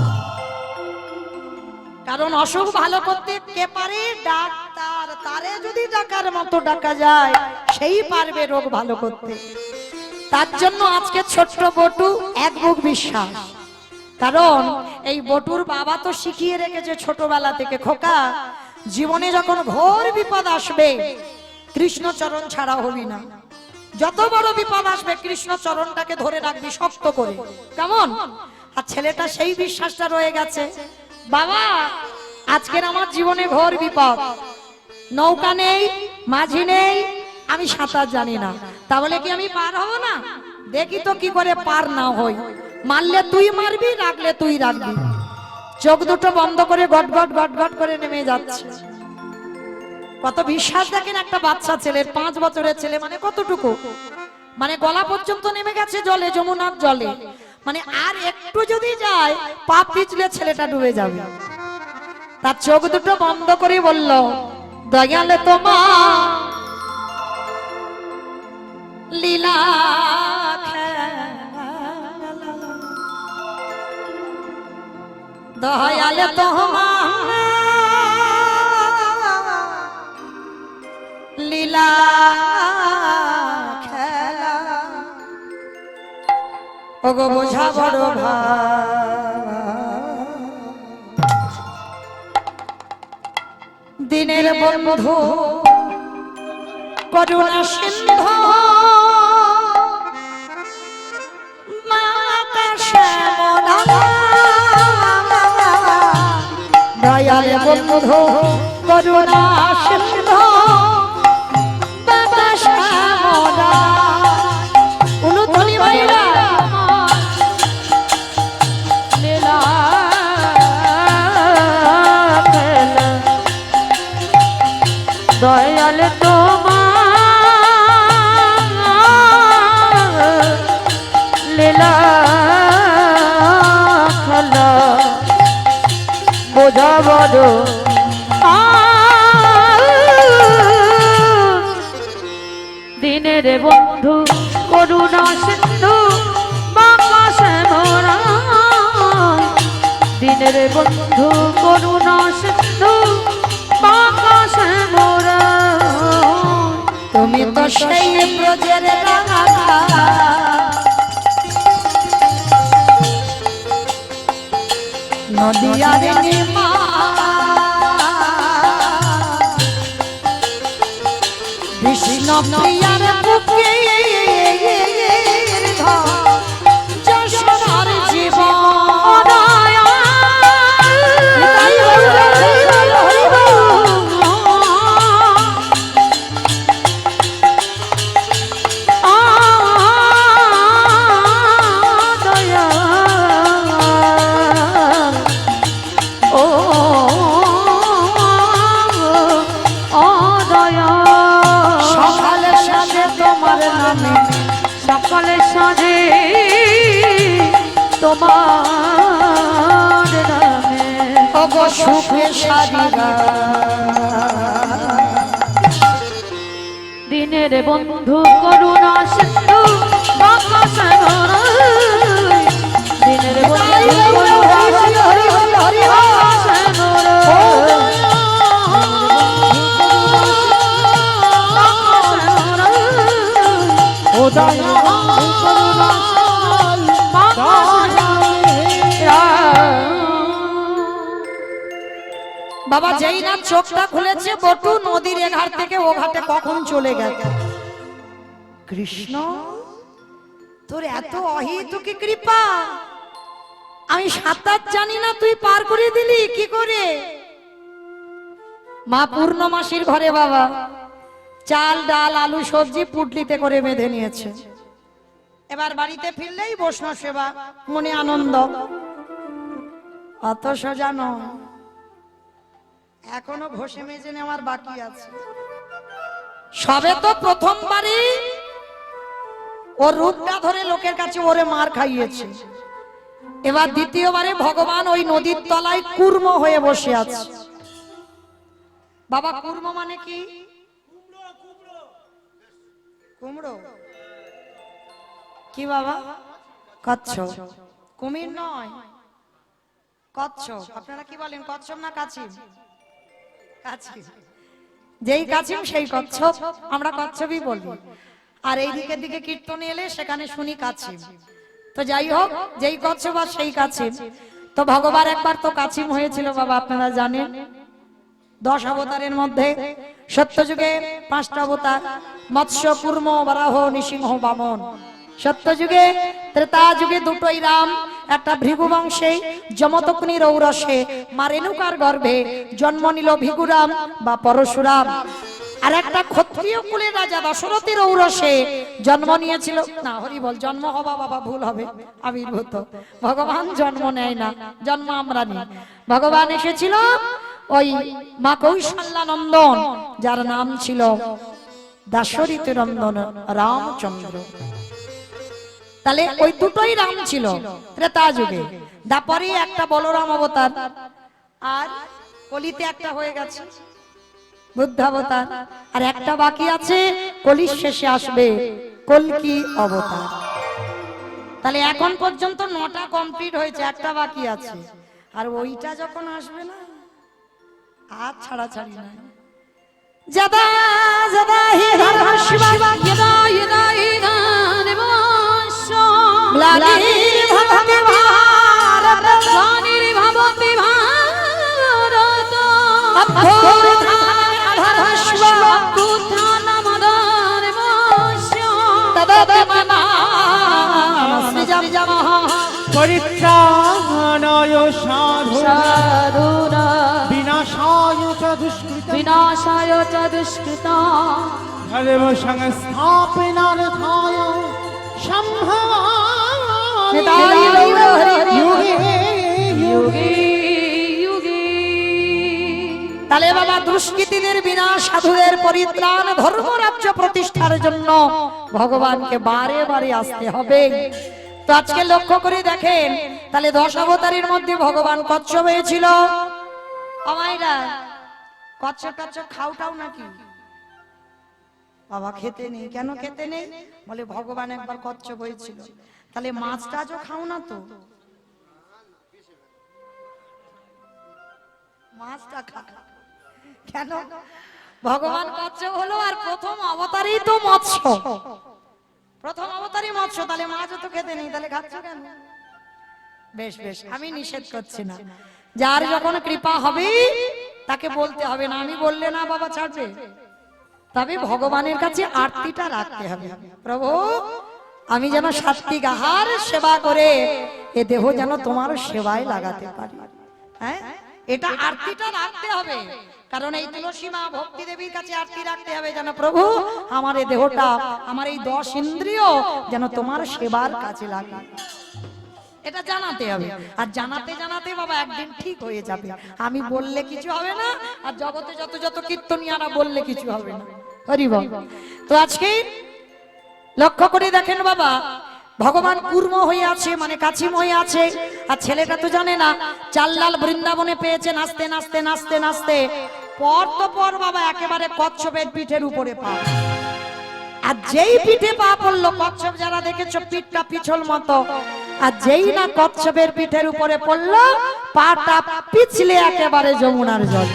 কারণ অসুখ ভালো করতে কে পারে? ডাক্তার। তারে যদি ডাকার মতো ডাকা যায়, সেই পারবে রোগ ভালো করতে। তার জন্য আজকে ছোট্ট বটু এক বুক বিশ্বাস। কারণ এই বটুর বাবা তো শিখিয়ে রেখেছে ছোটবেলা থেকে, খোকা জীবনে যখন ঘোর বিপদ আসবে কৃষ্ণ চরণ ছাড়া হবি না। যত বড় বিপদ আসবে কৃষ্ণ চরণটাকে ধরে রাখবি শক্ত করে। কেমন? আর ছেলেটা সেই বিশ্বাসটা রয়ে গেছে, বাবা আজকের আমার জীবনে ঘোর বিপদ, নৌকা নেই, মাঝি নেই, আমি সাঁতার জানি না, তাহলে কি আমি পার হব না? দেখি তো কি করে পার না হই। মারলে তুই মারবি, রাখলে তুই রাখবি। চোখ দুটো বন্ধ করে গট গট গট গট করে নেমে যাচ্ছে। কত বিশ্বাস দেখেন একটা বাচ্চা ছেলের, 5 বছরের ছেলে, মানে কতটুকু, মানে গলা পর্যন্ত নেমে গেছে জলে, যমুনার জলে। মানে আর একটু যদি যায় পা পিছলে ছেলেটা ডুবে যাবে। তার চোখ দুটো বন্ধ করে বলল, দয়াল তোমার লীলা খেলা, দয়াল তোমার লীলা খেলা, ওগো বোঝা বড় ভার, দিনের বন্ধু করুণা সিন্ধু মাতা শ্যামলা, দয়াল বন্ধু করুণা সিন্ধু মাতা শ্যামলা। উলুধ্বনি ভাইরা লীলা খেলা, দয়াল তোমার লীলা খেলা, বোঝা বড় দিনের বন্ধু করুণা সিন্ধু বাবা শ্যামরা, দিনের বন্ধু করুণা সিন্ধু বাবা শ্যামরা। তুমি তো সেই ব্রজের রাঙা, নদিয়ার নিমা, কৃষ্ণ প্রিয়ার বুকে যশোদার জীবন, সকালে সাজে তোমার নামে, ওগো সুখে সারিরা, দিনের বন্ধু করুণা সিন্ধু বাবা শ্যামরা, দিনের বন্ধু করুণা সিন্ধু বাবা শ্যামরা, বাবা যেই না চোখটা খুলেছে বটু নদীর এ ঘাট থেকে ও ঘাটে কখন চলে গেল। কৃষ্ণ তোর এত অহেতুকি কৃপা, আমি সাঁতার জানি না তুই পার করে দিলি কি করে। মা পূর্ণমাসীর ঘরে বাবা চাল ডাল আলু সবজি পুটলিতে করে বেঁধে নিয়েছে, এবার বাড়িতে ফিরলেই বৈষ্ণব সেবা, মনে আনন্দ। অত সোজা নয়, এখনো ঘষে মেজে নেওয়ার বাকি আছে। সবে তো প্রথমবারই ওর রূপটা ধরে লোকের কাছে ওরে মার খাইয়েছে, এবার দ্বিতীয়বারে ভগবান ওই নদীর তলায় কুর্ম হয়ে বসে আছে। বাবা কুর্ম মানে কি? কুমড়ো কি বাবা? কচ্ছপ, কুমির নয়, কচ্ছপ। আপনারা কি বলেন, কচ্ছপ না কাছিম? কাছিম, যেই কাছিম সেই কচ্ছপ, আমরা কচ্ছপই বলি। আর এই দিকের দিকে কীর্তনে এলে সেখানে শুনি কাছিম। তো যাই হোক, যেই কচ্ছপ আর সেই কাছিম। তো ভগবান একবার তো কাছিম হয়েছিল বাবা, আপনারা জানেন। 10 অবতারের মধ্যে সত্যযুগে 5টা অবতার, মৎস্য কুর্ম বরাহ নৃসিংহ বামন। সত্যযুগে ত্রেতা যুগে দুটোই রাম, একটা ভৃগু বংশে যমতগ্নির ঔরসে মা রেণুকার গর্ভে জন্ম নিল ভিগুরাম বা পরশুরাম। আর একটা ক্ষত্রিয় কুলের রাজা দশরথের ঔরসে জন্ম নিয়েছিল, না হরি বল, জন্ম হবা বাবা ভুল হবে, আবির্ভূত। ভগবান জন্ম নেয় না, জন্ম আমরা নিই। ভগবান এসেছিল ওই মা কৌশল্যা নন্দন, যার নাম ছিল দাশরথী নন্দন রামচন্দ্র। তাহলে ওই দুটোই রাম ছিল ত্রেতা যুগে। তারপরে একটা বলরাম অবতার আর কলিতে একটা হয়ে গেছে বুদ্ধাবতার, আর একটা বাকি আছে কলির শেষে আসবে কল্কি অবতার। তাহলে এখন পর্যন্ত 9টা কমপ্লিট হয়েছে, একটা বাকি আছে। আর ওইটা যখন আসবে না আর ছাড়াছাড়ি নাই। যদা যদা হি ধর্ম শিবা यदा यदा इदानीमवश्य গ্লানির্ভবতি ভারত ग्लानिर्भवति भारत অভ্যুত্থানে অধর্মস্ব अभ्युत्थानमदानीमवश्य তদত্মানামসৃজম পরিত্রাণায় সাধুনাং साधुना বিনাশায় চ দুষ্কৃতং विनाशाय च दुष्कृता ধর্ম সংস্থাপনার্থায় সম্ভবামি নিতাই গৌর হরি যুগে युगे युगे তাহলে বাবা দুষ্কৃতীদের বিনাশ, সাধুদের পরিত্রাণ, ধর্মরাজ্য প্রতিষ্ঠার জন্য ভগবানকে বারে বারে আসতে হবে। তো আজকে লক্ষ্য করে দেখেন, তাহলে 10 অবতারের মধ্যে ভগবান কচ্ছপ হয়েছিল। আমাইরা কচ্ছপ টচ্ছপ খাওটাও নাকি বাবা? খেতে নেই। কেন খেতে নেই? বলে ভগবান একবার কচ্ছপ হয়েছিল। তাহলে মাছ টাছও খাও না তো? মাছটা খা। কেন? ভগবান কচ্ছপ হলো, আর প্রথম অবতারই তো মৎস্য, প্রথম অবতারই মৎস্য। তাহলে মাছও তো খেতে নেই, তাহলে খাচ্ছ কেন? বেশ বেশ, আমি নিষেধ করছি না। যার যখন কৃপা হবে তাকে বলতে হবে না, আমি বললে না বাবা ছাড়বে। তবে ভগবানের কাছে আরতিটা রাখতে হবে, প্রভু আমি যেন সাত্বিক আহার সেবা করে এ দেহ যেন তোমার সেবায় লাগাতে পারি। হ্যাঁ, এটা আরতিটা রাখতে হবে। কারণ এই তুলসী মা ভক্তি দেবীর কাছে আরতি রাখতে হবে যেন প্রভু আমার এই দেহটা, আমার এই 10 ইন্দ্রিয় যেন তোমার সেবার কাজে লাগে। এটা জানাতে হবে। আর জানাতে জানাতে বাবা একদিন ঠিক হয়ে যাবে। আমি বললে কিছু হবে না, আর জগতে যত যত কীর্তনিয়ারা বললে কিছু হবে না। হরি বল। তো আজকে লক্ষ্য করে দেখেন বাবা, ভগবান কুর্ম হয়ে আছে, মানে কাছিম হয়ে আছে। আর ছেলেটা তো জানে না, চাল্লাল বৃন্দাবনে পেয়েছে, নাচতে নাচতে নাচতে নাচতে পর তো পর বাবা একেবারে কচ্ছপের পিঠের উপরে পা। আর যেই পিঠে পা পড়লো, কচ্ছপ যারা দেখেছো পিঠটা পিছল মতো, আর যেই না কচ্ছপের পিঠের উপরে পড়লো, পাটা পিছলে একেবারে যমুনার জল।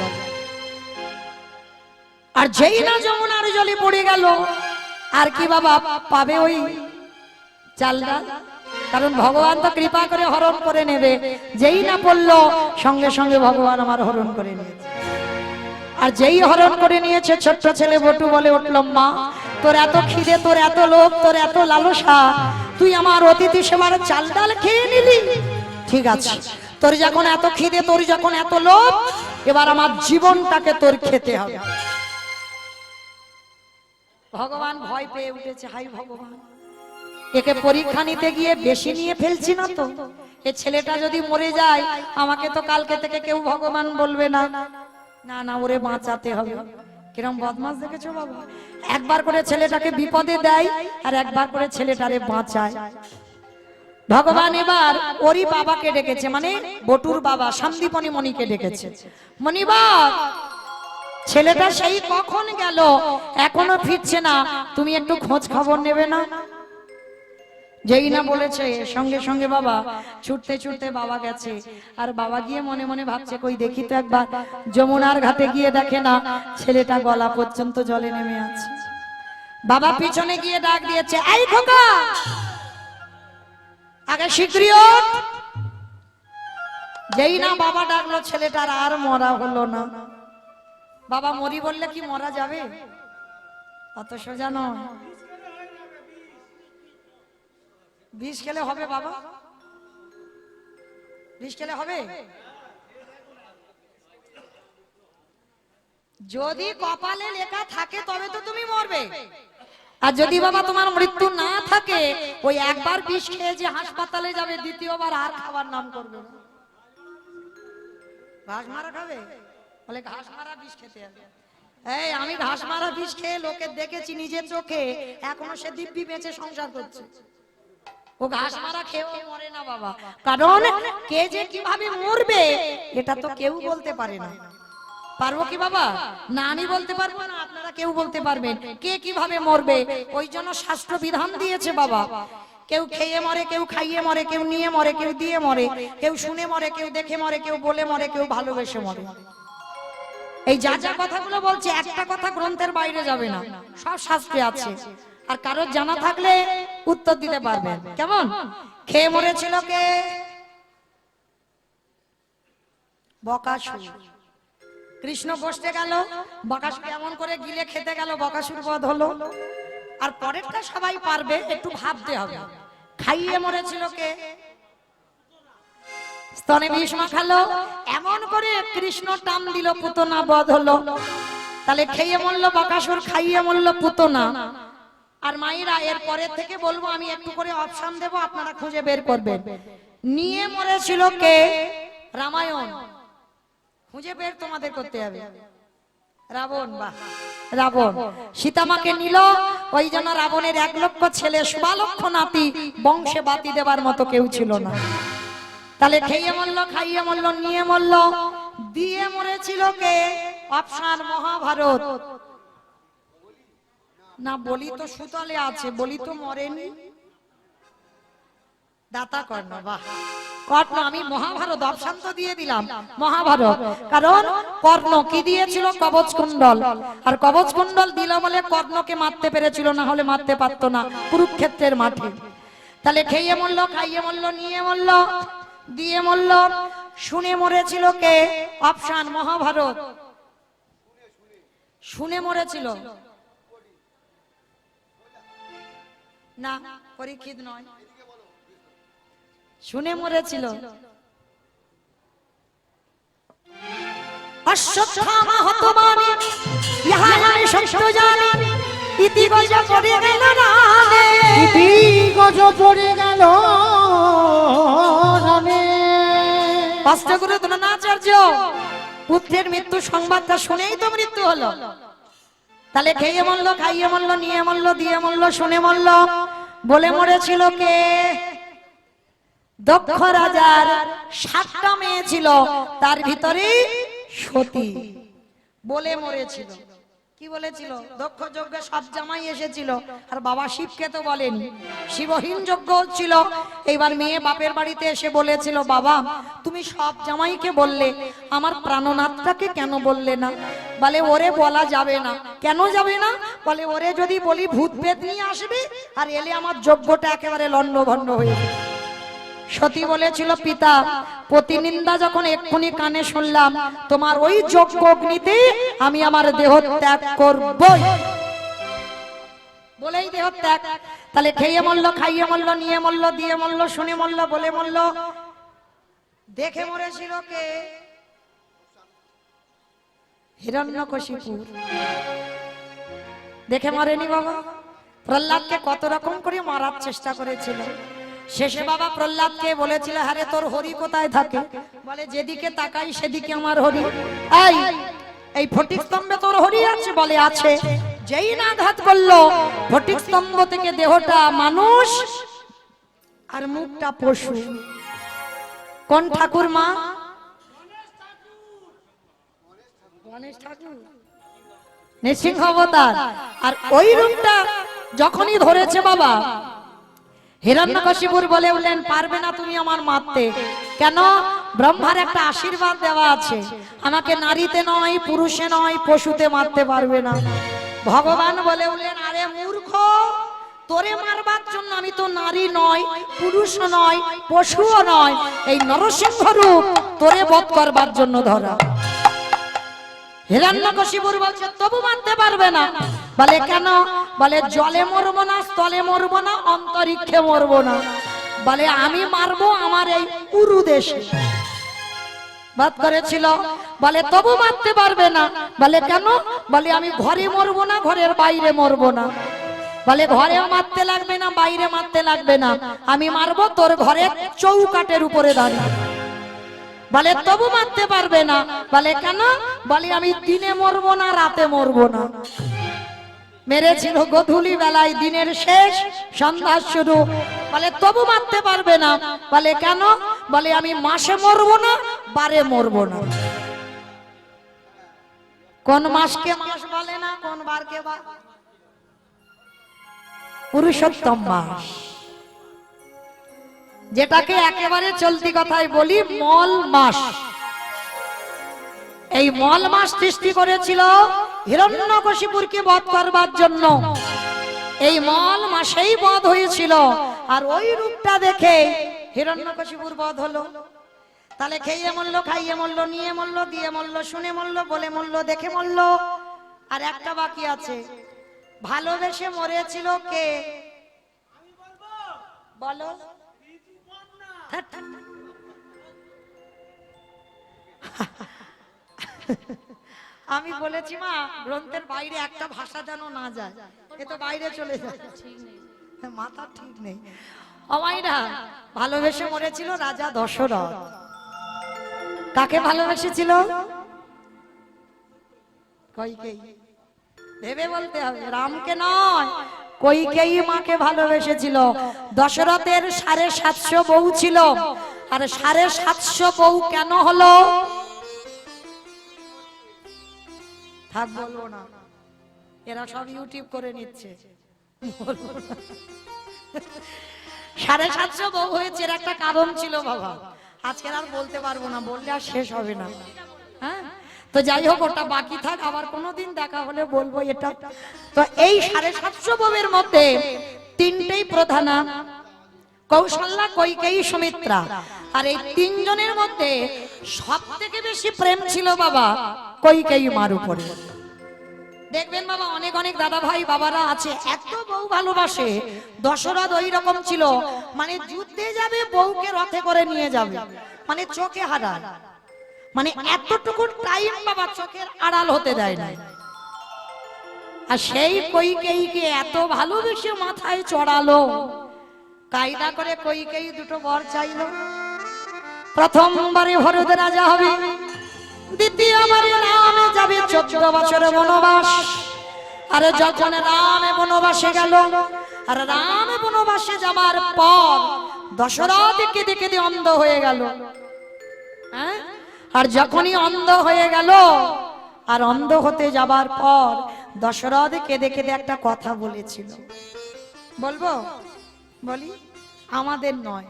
আর যেই না যমুনার জলে পড়ে গেল, আর কি বাবা পাবে ওই চালটা? কারণ ভগবান তো কৃপা করে হরণ করে নেবে। যেই না পড়লো সঙ্গে সঙ্গে ভগবান আমার হরণ করে নিয়েছে। আর যেই হরণ করে নিয়েছে, ছোট্ট ছেলে বটু বলে উঠল, মা তোর এত খিদে, তোর এত লোভ, তোর এত লালসা, তুই আমার অতিথি সেবার চাল ডাল খেয়ে নিলি। ঠিক আছে, তোর যখন এত খিদে, তোর যখন এত লোভ, এবার আমার জীবনটাকে তোর খেতে হবে। ভগবান ভয় পেয়ে উঠেছে, হাই ভগবান, একে পরীক্ষা নিতে গিয়ে বেশি নিয়ে ফেলছি না তো? এ ছেলেটা যদি মরে যায়, আমাকে তো কালকে থেকে কেউ ভগবান বলবে না। না না, ওরে বাঁচাতে হবে। কিরম বদমাস দেখেছো বাবা? একবার করে ছেলেটাকে বিপদে দেয়, আর একবার করে ছেলেটারে বাঁচায়। ভগবান এবার ওরই বাবাকে ডেকেছে, মানে বটুর বাবা সন্দীপনী মণিকে ডেকেছে। মণিবাব, ছেলেটা সেই কখন গেল, এখনো ফিরছে না, তুমি একটু খোঁজ খবর নেবে না? যেই না বলেছে সঙ্গে সঙ্গে বাবা ছুটতে ছুটতে বাবা গেছে। আর বাবা গিয়ে মনে মনে ভাবছে, কই দেখি তো একবার। যমুনার ঘাটে গিয়ে দেখে না, ছেলেটা গলা পর্যন্ত জলে নেমে আছে। বাবা পিছনে গিয়ে ডাক দিয়েছে, এই খোকা, আগে শীঘ্রই ওঠ। যেই না বাবা ডাকলো, ছেলেটার আর মরা হলো না। বাবা মরি বললে কি মরা যাবে? অত সোজা নয়। বিষ খেলে হবে বাবা? বিষ খেলে হবে? যদি কপালে লেখা থাকে তবে তো তুমি মরবে। আর যদি বাবা তোমার মৃত্যু না থাকে, ওই একবার বিষ খেয়ে যে হাসপাতালে যাবে, দ্বিতীয়বার আর খাবার নাম করবে না। ঘাস মারা খাবে? বলে ঘাস মারা বিষ খেতে হবে। এই আমি ঘাস মারা বিষ খেয়ে লোকে দেখেছি নিজের চোখে, এখনো সে দিব্যি বেঁচে সংসার করছে। ও ঘাস মারা খেয়েও মরে না বাবা। কারণ কে যে কিভাবে মরবে এটা তো কেউ বলতে পারে না। পারবো কি বাবা? না আমি বলতে পারবো না, আপনারা কেউ বলতে পারবেন কে কিভাবে মরবে। ওই জন্য শাস্ত্র বিধান দিয়েছে বাবা, কেউ খেয়ে মরে, কেউ খাইয়ে মরে, কেউ নিয়ে মরে, কেউ দিয়ে মরে, কেউ শুনে মরে, কেউ দেখে মরে, কেউ বলে মরে, কেউ ভালোবেসে মরে। এই যা যা কথাগুলো বলছে একটা কথা গ্রন্থের বাইরে যাবে না, সব শাস্ত্রে আছে। আর কারোর জানা থাকলে উত্তর দিতে পারবেন। কেমন? খেয়ে মরেছিল কে? বকাসুর। কৃষ্ণ বসতে গেল, বকাসুর এমন করে গিলে খেতে গেল, বকাসুর বধ হলো। আর পরেরটা সবাই পারবে, একটু ভাবতে হবে। খাইয়ে মরেছিল কে? স্তনে বিষ মাখালো, এমন করে কৃষ্ণ টান দিল, পুতনা বধ হলো। তাহলে খেয়ে মরল বকাসুর, খাইয়ে মরল পুতনা। আর মায়েরা এর পরের থেকে বলবো, আমি একটু করে অপশন দেব, আপনারা খুঁজে বের করবেন। নিয়ে মরেছিল কে? রামায়ণ খুঁজে বের তোমাদের করতে হবে। রাবণ। বাহ, রাবণ সীতামাকে নিল, ওই জন্য রাবণের 1 লক্ষ ছেলে, 16 লক্ষ নাতি, বংশে বাতি দেবার মতো কেউ ছিল না। তাহলে খেয়ে মরল, খাইয়ে মরল, নিয়ে মরল, দিয়ে মরেছিল কে? অপশন মহাভারত। না, বলি তো সুতলে আছে, বলি তো মরেনি। দাতা কর্ণ। বাহ, কর্ণ। আমি মহাভারত অপশন তো দিয়ে দিলাম, মহাভারত। কারণ কর্ণ কি দিয়েছিল? কবচ কুণ্ডল। আর কবচ কুণ্ডল দিল বলে কর্ণকে মারতে পেরেছিল, না হলে মারতে পারতো না কুরুক্ষেত্রের মাঠে। তাহলে খেয়ে মরল, খাইয়ে মরল, নিয়ে মরল, দিয়ে মরল, শুনে মরেছিল কে? অপশন মহাভারত। শুনে মরেছিল না, পরীক্ষিত নয়, শুনে মরেছিল অশ্বত্থামা হতবানি, ইহা আমি সত্য জানি, ইতি গজ পড়ে গেল রানে, ইতি গজ পড়ে গেল রানে। অষ্টগুরু দ্রোণাচার্য পুত্রের মৃত্যু সংবাদটা শুনেই তো মৃত্যু হলো। তাহলে খেয়ে মরল, খাইয়ে মরল, নিয়ে মরল, দিয়ে মরল, শুনে মরল, বলে মরেছিল কে? দক্ষ রাজার 7টা মেয়ে ছিল, তার ভিতরে সতী। বলে মরেছিল। কি বলেছিল? দক্ষ যজ্ঞে সব জামাই এসেছিল, আর বাবা শিবকে তো বলেনি, শিবহীন যজ্ঞ ছিল। এইবার মেয়ে বাপের বাড়িতে এসে বলেছিল, বাবা তুমি সব জামাইকে বললে, আমার প্রাণনাথটাকে কেন বললে না? বলে ওরে বলা যাবে না। কেন যাবে না? বলে ওরে যদি বলি ভূত প্রেত নিয়ে আসবে, আর এলে আমার যজ্ঞটা একেবারে লন্ডভন্ড হয়ে যাবে। সতী বলেছিল, পিতা প্রতিনিন্দা যখন এক্ষুনি কানে শুনলাম, তোমার ওই যজ্ঞ অগ্নিতে আমি আমার দেহ ত্যাগ করবই, বলেই দেহ ত্যাগ। তাহলে খেয়ে মরল, খাইয়ে মরল, নিয়ে মরল, দিয়ে মরল, শুনে মরল, বলে মরল, দেখে মরেছিল কে? হিরণ্যকশিপু। দেখে মরেনি বাবা? প্রহ্লাদকে কত রকম করে মারার চেষ্টা করেছিল। শেষে বাবা প্রহ্লাদকে বলেছিল, আরে তোর হরি কোথায় থাকে? বলে যেদিকে তাকাই সেদিকে আমার হরি। এই ফটিক স্তম্ভে তোর হরি আছে? বলে আছে। যেই না আঘাত করলো, ফটিক স্তম্ভ থেকে দেহটা মানুষ আর মুখটা পশু। কোন ঠাকুর মা? গণেশ ঠাকুর, নৃসিংহ অবতার। আর ওই রূপটা যখনই ধরেছে বাবা, হিরণ্যকশিপুর বলে উঠলেন, পারবে না তুমি আমার মারতে। কেন? ব্রহ্মার একটা আশীর্বাদ দেওয়া আছে, আমাকে নারীতে নয়, পুরুষে নয়, পশুতে মারতে পারবে না। ভগবান বলে উঠলেন, আরে মূর্খ, তোরে মারবার জন্য আমি তো নারী নয়, পুরুষ নয়, পশুও নয়, এই নরসিংহ রূপ তোরে বধ করবার জন্য ধরা। হিরণ্যকশিপুর বলছে, তবু মারতে পারবে না। বলে কেন? বলে জলে মরবো না, স্থলে মরবো না, অন্তরিক্ষে মরবো না। বলে আমি মারবো আমার এই পুরু দেশে। বাদ করেছিল। বলে তবু মারতে পারবে না। বলে কেন? বলে আমি ঘরে মরবো না, ঘরের বাইরে মরবো না। বলে ঘরেও মারতে লাগবে না, বাইরে মারতে লাগবে না, আমি মারবো তোর ঘরের চৌকাটের উপরে দাঁড়িয়ে। বলে তবু মারতে পারবে না। বলে কেন? বলে আমি দিনে মরবো না, রাতে মরবো না। মেরেছিল গধূলি বেলায়, দিনের শেষ, সন্ধ্যার শুরু। বলে তবু মারতে পারবে না। বলে কেন? বলে আমি মাসে মরবো না, বারে মরবো না। কোন মাসকে মাস বলে না, কোন বারকে বার? পুরুষোত্তম মাস, যেটাকে একেবারে চলতি কথায় বলি মল মাস। এই মল মাস সৃষ্টি করেছিল হিরণ্যকশিপুরকে বধ করবার জন্য। এই মল মাসেই বধ হয়েছিল, আর ওই রূপটা দেখে হিরণ্যকশিপুর বধ হলো। তাহলে খেয়ে মরল, খাইয়ে মরল, নিয়ে মরল, দিয়ে মরল, শুনে মরল, বলে মরল, দেখে মরল। আর একটা বাকি আছে, ভালোবেসে মরেছিল কে? বলো। আমি বলেছি মা, গ্রন্থের বাইরে একটা ভাষা যেন না যায়, এ তো বাইরে চলে যায়, মাথা ঠিক নেই। আমাইরা ভালোবেসে মরেছিল রাজা দশরথ। কাকে ভালোবেসেছিল? কইকেয়ী। ভেবে বলতে হবে, রামকে নয়, কইকেয়ী মাকে ভালোবেসেছিল। দশরথের 750 বউ ছিল। আর 750 বউ কেন হলো? থাক বলবো না, এরা সব ইউটিউব করে নিচ্ছে। 750 বউ হয়েছে, এর একটা কারণ ছিল বাবা, আজকে আর বলতে পারবো না, বললে আর শেষ হবে না। হ্যাঁ, তো যাই হোক, ওটা বাকি থাক, আবার কোনোদিন দেখা হলে বলবো এটা। তো এই 750 বউয়ের মধ্যে তিনটেই প্রধানা, কৌশল্যা, কইকেয়ী, সুমিত্রা। আর এই তিনজনের মধ্যে সব থেকে বেশি প্রেম ছিল বাবা কইকেয়ী মার উপরে। দেখবেন বাবা, অনেক অনেক দাদা ভাই বাবারা আছে, এত বউ ভালোবাসে। দশরথ ওই রকম ছিল, মানে যুদ্ধে যাবে বউকে রথে করে নিয়ে যাবে, মানে চোখে হারায়, মানে এতটুকু টাইম বাবা চোখের আড়াল হতে দেয় না। আর সেই কইকেয়ীকে এত ভালোবেসে মাথায় চড়ালো, কায়দা করে কইকেয়ী দুটো বর চাইলো। প্রথমবারে ভরত রাজা হবে, দ্বিতীয়বারে রামে যাবে 14 বছরের বনবাস। আর যখন রামে বনবাসে গেল, আর রামে বনবাসে যাবার পর দশরথ কেঁদে কেঁদে অন্ধ হয়ে গেল। হ্যাঁ, আর যখনই অন্ধ হয়ে গেল, আর অন্ধ হতে যাবার পর দশরথ কেঁদে কেঁদে একটা কথা বলেছিল, বলবো? বলি, আমাদের নয়,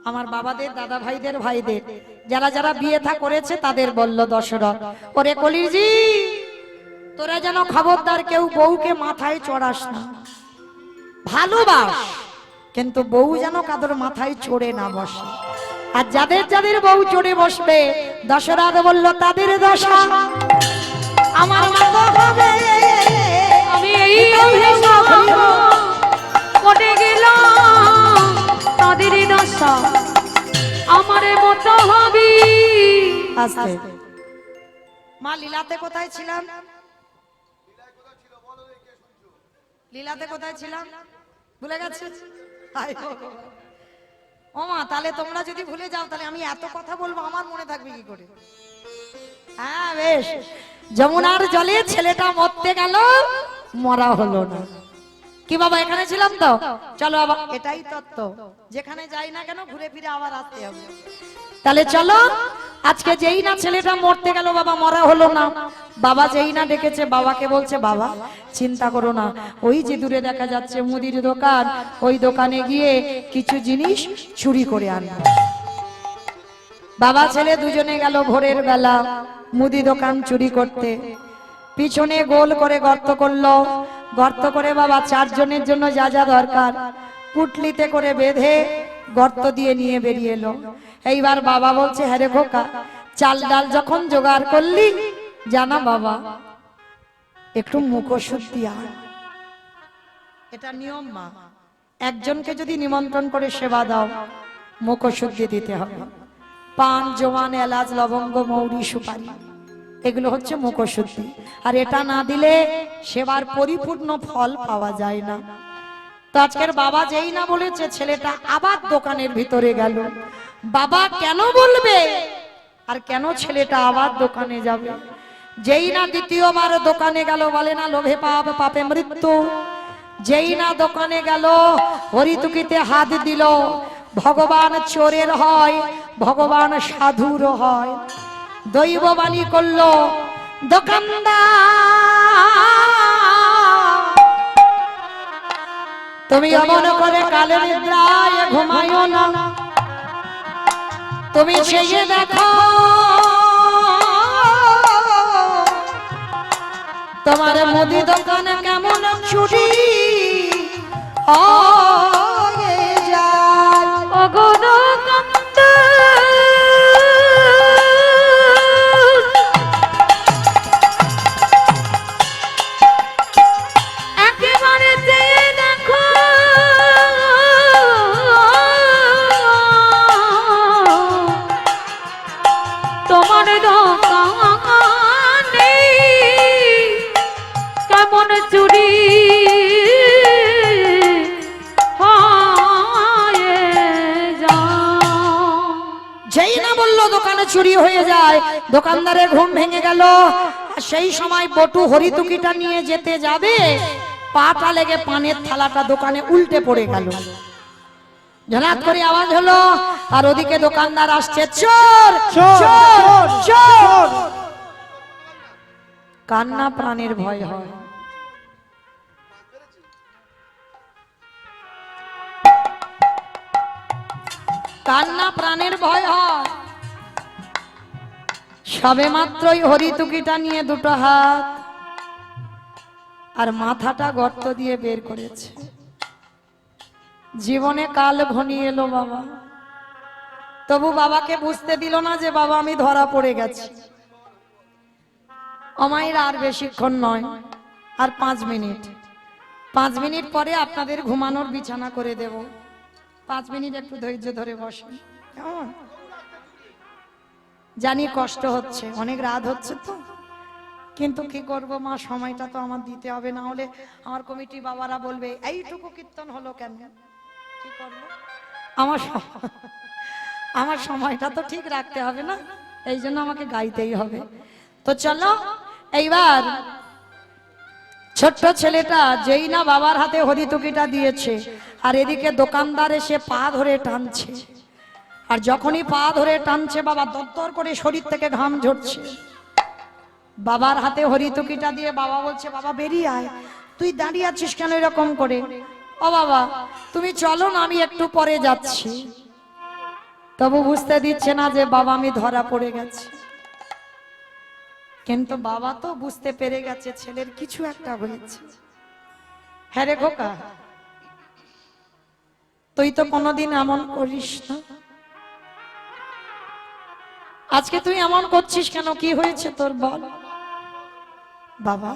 আমার বাবাদের, দাদা ভাইদের, ভাইদের, যারা যারা বিয়ে থা করেছে তাদের বলল দশরথ, ওরে কলিজি, তোরা যেন খবরদার কেউ বউকে মাথায় চড়াস না, ভালোবাস, কিন্তু বউ যেন কাদের মাথায় চড়ে না বসে। আর যাদের যাদের বউ চড়ে বসবে, দশরথ বলল তাদের দশা আমার মতো হবে। আমি এই অভিশাপ পড়ে গেলাম, তাদের দশা আমার মতো হবে। আস্তে। মা, লীলাতে কোথায় ছিলাম? লীলাতে কোথায় ছিলাম ভুলে গেছে? ও মা, তাহলে তোমরা যদি ভুলে যাও, তাহলে আমি এত কথা বলবো, আমার মনে থাকবে কি করে? হ্যাঁ বেশ, যমুনার জলে ছেলেটা মরতে গেল, মরা হলো না। কি বাবা, এখানে ছিলাম তো, চলো আবার, এটাই তত্ত্ব, যেখানে যাই না কেন ঘুরে ফিরে আবার আসতে হবে। তাহলে চলো, আজকে যেই না ছেলেটা মরতে গেল, বাবা মরা হলো না, বাবা যেই না ডেকেছে, বাবাকে বলছে, বাবা চিন্তা করো না, ওই যে দূরে দেখা যাচ্ছে মুদির দোকান, ওই দোকানে গিয়ে কিছু জিনিস চুরি করে আনবে। বাবা ছেলে দুজনে গেল ভোরের বেলা মুদি দোকান চুরি করতে। পিছনে গোল করে গর্ত করলো, গর্ত করে বাবা 4 জনের জন্য যা যা দরকার পুটলিতে করে বেঁধে গর্ত দিয়ে নিয়ে বেরিয়ে এলো। এইবার বাবা বলছে, হ্যাঁ রে খোকা, চাল ডাল যখন জোগাড় করলি, জানা বাবা একটু মুখশুদ্ধি আন। এটা নিয়ম মা, একজনকে যদি নিমন্ত্রণ করে সেবা দাও, মুখশুদ্ধি দিতে হবে। পান, জোয়ান, এলাচ, লবঙ্গ, মৌরি, সুপারি, এগুলো হচ্ছে মুখশুদ্ধি। আর এটা না দিলে সেবার পরিপূর্ণ ফল পাওয়া যায় না। তো আজকের বাবা যেই না বলেছে, ছেলেটা আবার দোকানের ভিতরে গেল। বাবা কেন বলবে, আর কেন ছেলেটা আবার দোকানে যাবে? যেই না দ্বিতীয়বার দোকানে গেল, বলে না লোভে পাপ, পাপে মৃত্যু। যেই না দোকানে গেল, হরিতুকিতে হাত দিল, ভগবান চোরের হয়, ভগবান সাধুর হয়। দৈববাণী করলো, দোকানদার তুমি অমন করে কালে নিদ্রায় ঘুমাইও না, তুমি চেয়ে দেখো তোমার মুদি দোকানে কেমন চুরি হয়ে যায়। ওগো দোকানদার একেবারে চেয়ে দেখো তোমার দোকানে কেমন চুরি হয়ে যায়। যেই না বললো দোকানে চুরি হয়ে যায়, দোকানদারের ঘুম ভেঙে গেল। আর সেই সময় বটু হরিতুকিটা নিয়ে যেতে যাবে, পাটা লেগে পানের থালাটা দোকানে উল্টে পড়ে গেল। ঝনাত করে আওয়াজ হলো, আর ওদিকে দোকানদার আসছে, চোর চোর চোর। কান্না প্রাণের ভয় হয়। কান্না প্রাণের ভয় হয়। সবে মাত্রই হরিতুকিটা নিয়ে দুটো হাত আর মাথাটা গর্ত দিয়ে বের করেছে। জীবনে কাল ঘনিয়ে এলো বাবা, তবু বাবাকে বুঝতে দিল না যে বাবা আমি ধরা পড়ে গেছি। অমায়ের আর বেশিক্ষণ নয়, আর 5 মিনিট। 5 মিনিট পরে আপনাদের ঘুমানোর বিছানা করে দেব। 5 মিনিট একটু ধৈর্য ধরে বসেন কেমন? জানি কষ্ট হচ্ছে, অনেক রাত হচ্ছে তো, কিন্তু কি করব মা, সময়টা তো আমার দিতে হবে, না হলে আমার কমিটি বাবারা বলবে এইটুকু কীর্তন হলো কেন। কি করব, আমার সময়টা তো ঠিক রাখতে হবে না, এই জন্য আমাকে গাইতেই হবে। তো চলো এইবার ছোট্ট ছেলেটা যেই না বাবার হাতে হরিতুকিটা দিয়েছে, আর এদিকে দোকানদার এসে পা ধরে টানছে। আর যখনই পা ধরে টানছে, বাবা দরদর করে শরীর থেকে ঘাম ঝরছে। বাবার হাতে হরিতুকিটা দিয়ে বাবা বলছে, বাবা বেরিয়ে আয়, তুই দাঁড়িয়ে আছিস কেন এরকম করে? ও বাবা তুমি চলো না, আমি একটু পরে যাচ্ছি। তবু বুঝতে দিচ্ছে না যে বাবা আমি ধরা পড়ে গেছি। কিন্তু বাবা তো বুঝতে পেরে গেছে ছেলের কিছু একটা হয়েছে। হ্যাঁ রে খোকা, তুই তো কোনোদিন এমন করিস না, আজকে তুই এমন করছিস কেন? কি হয়েছে তোর বল? বাবা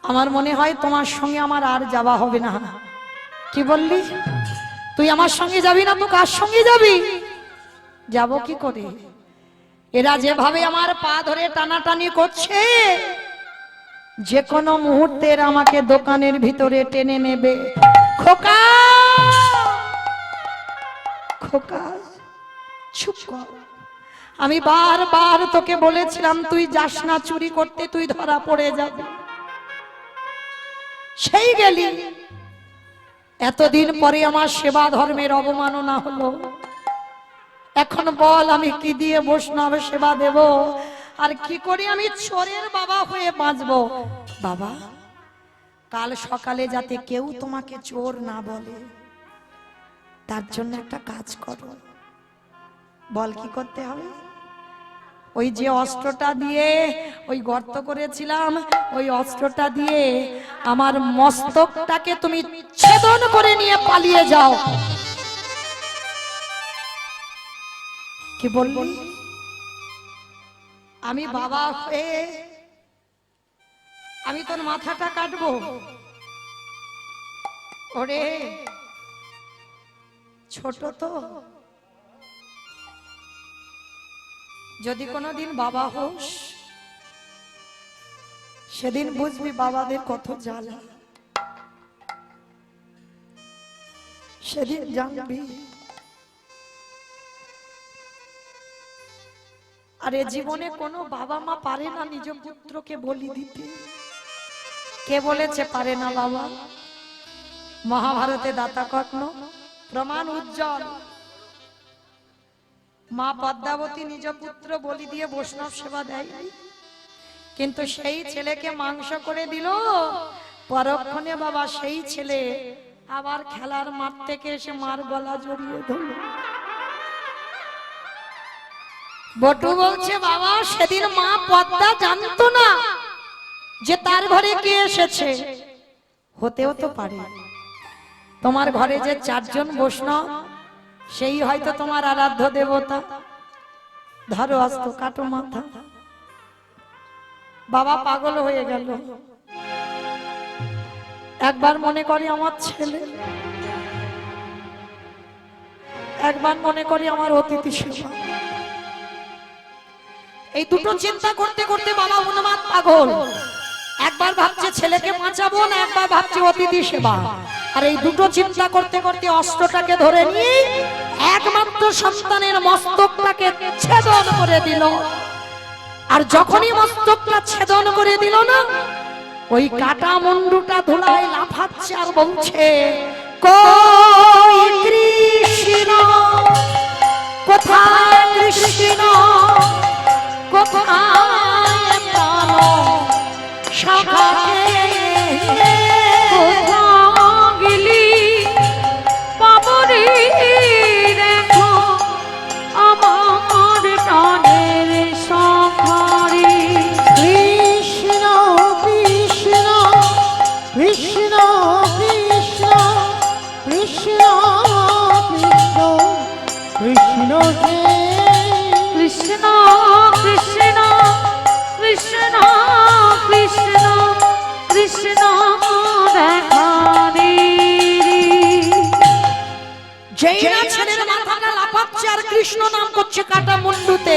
আমার মনে হয় তোমার সঙ্গে আমার আর যাওয়া হবে না। কি বললি? তুই আমার সঙ্গে যাবি না তো কার সঙ্গে যাবি? যাব কি করে? এরা যেভাবে আমার পা ধরে টানাটানি করছে, যে কোনো মুহূর্তে এরা আমাকে দোকানের ভিতরে টেনে নেবে। খোকা খোকা চুপ কর, আমি বারবার তোকে বলেছিলাম তুই যাস না চুরি করতে, তুই ধরা পড়ে যাবি, সেই গেলি। এতদিন পরে আমার সেবা ধর্মের অবমাননা হলো। এখন বল আমি কি দিয়ে বৈষ্ণব সেবা দেব, আর কি করে আমি চোরের বাবা হয়ে বাঁচবো? বাবা কাল সকালে যাতে কেউ তোমাকে চোর না বলে, তার জন্য একটা কাজ করো। বল কি করতে হবে? ওই যে অস্ত্রটা দিয়ে ওই গর্ত করেছিলাম, ওই অস্ত্রটা দিয়ে আমার মস্তকটাকে তুমি ছেদন করে নিয়ে পালিয়ে যাও। কি বললি? আমি বাবা হয়ে আমি তোর মাথাটা কাটবো? ওরে ছোট তো, যদি কোনোদিন বাবা হোস সেদিন বুঝবি বাবাদের কত জ্বালা, সেদিন জানবি। আরে জীবনে কোনো বাবা মা পারে না নিজ পুত্রকে বলি দিতে। কে বলেছে পারে না বাবা? মহাভারতে দাতা কর্ণ প্রমাণ উজ্জ্বল। মা পদ্মাবতী নিজ পুত্র বলি দিয়ে বৈষ্ণব সেবা দেয়। কিন্তু সেই ছেলেকে মাংস করে দিল। পরক্ষণে বাবা সেই ছেলে আবার খেলার মাঠ থেকে এসে মার গলা জড়িয়ে ধরল। বটু বলছে, বাবা সেদিন মা পদ্মা জানতো না যে তার ঘরে কে এসেছে। হতেও তো পারে তোমার ঘরে যে 4 জন বৈষ্ণব, সেই হয়তো তোমার আরাধ্য দেবতা। ধরো আস্ত, কাটো মাথা। বাবা পাগল হয়ে গেল। একবার মনে করি আমার ছেলে, একবার মনে করি আমার অতিথি সেবা। এই দুটো চিন্তা করতে করতে বাবা উন্মাদ পাগল। একবার ভাবছে ছেলেকে বাঁচাবো না, একবার ভাবছে অতিথি সেবা। আর এই দুটো চিন্তা করতে করতে অস্ত্রটাকে ধরে নিয়ে একমাত্র সন্তানের মস্তকটাকে ছেদন করে দিল। আর যখনই মস্তকটা ছেদন করে দিল না, ওই কাটা মুন্ডুটা ধুলায় লাফাচ্ছে আর বলছে, কই কৃষ্ণ, কোথায় কৃষ্ণ, কোথায় প্রাণ শাখাকে, কোথাও গেলি পাবরে দেখো আমার প্রাণের সখারে। কৃষ্ণ কৃষ্ণ কৃষ্ণ কৃষ্ণ কৃষ্ণ কৃষ্ণ কৃষ্ণ হে কৃষ্ণ কৃষ্ণ কৃষ্ণ কৃষ্ণ কৃষ্ণ দেখানি। যেই না ছেলের মাথাটা লাফাচ্ছে আর কৃষ্ণ নাম করছে কাটা মুন্ডুতে,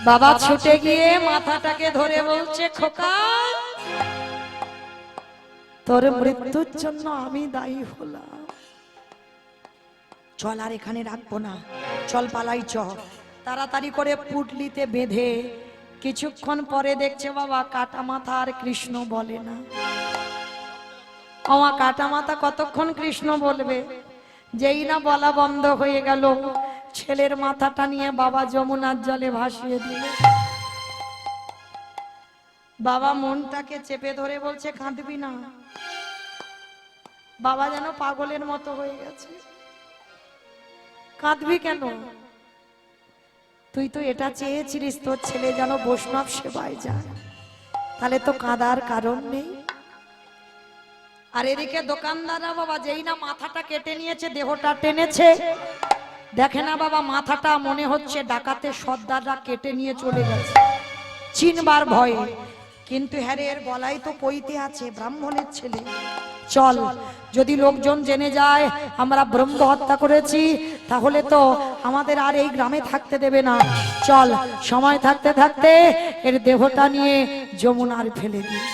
বাবা ছুটে গিয়ে মাথাটাকে ধরে বলছে, খোকা তোর মৃত্যুর জন্য আমি দায়ী হলাম। চল আর এখানে রাখবো না, চল পালাই চ। তাড়াতাড়ি করে পুটলিতে বেঁধে কিছুক্ষণ পরে দেখছে বাবা কাটা মাথা আর কৃষ্ণ বলে না। আমার কাটা মাথা কতক্ষণ কৃষ্ণ বলবে? যেই না বলা বন্ধ হয়ে গেল, ছেলের মাথাটা নিয়ে বাবা যমুনার জলে ভাসিয়ে দিল। বাবা মনটাকে চেপে ধরে বলছে, কাঁদবি না। বাবা যেন পাগলের মতো হয়ে গেছে। কাঁদবি কেন? তুই তো এটা চেয়েছিলিস তোর ছেলে যেন বৈষ্ণব সেবায় যায়, তাহলে তো কাঁদার কারণ নেই। আর এদিকে দোকানদাররা বাবা যেই না মাথাটা কেটে নিয়েছে, দেহটা টেনেছে, দেখে না বাবা মাথাটা মনে হচ্ছে ডাকাতের সর্দাররা কেটে নিয়ে চলে গেছে, চিনবার ভয়ে। কিন্তু হ্যাঁ রে, এর গলায় তো পইতে আছে, ব্রাহ্মণের ছেলে। চল, যদি লোকজন জেনে যায় আমরা ব্রহ্ম হত্যা করেছি, তাহলে তো আমাদের আর এই গ্রামে থাকতে দেবে না। চল, সময় থাকতে থাকতে এর দেহটা নিয়ে যমুনার ফেলে দিই।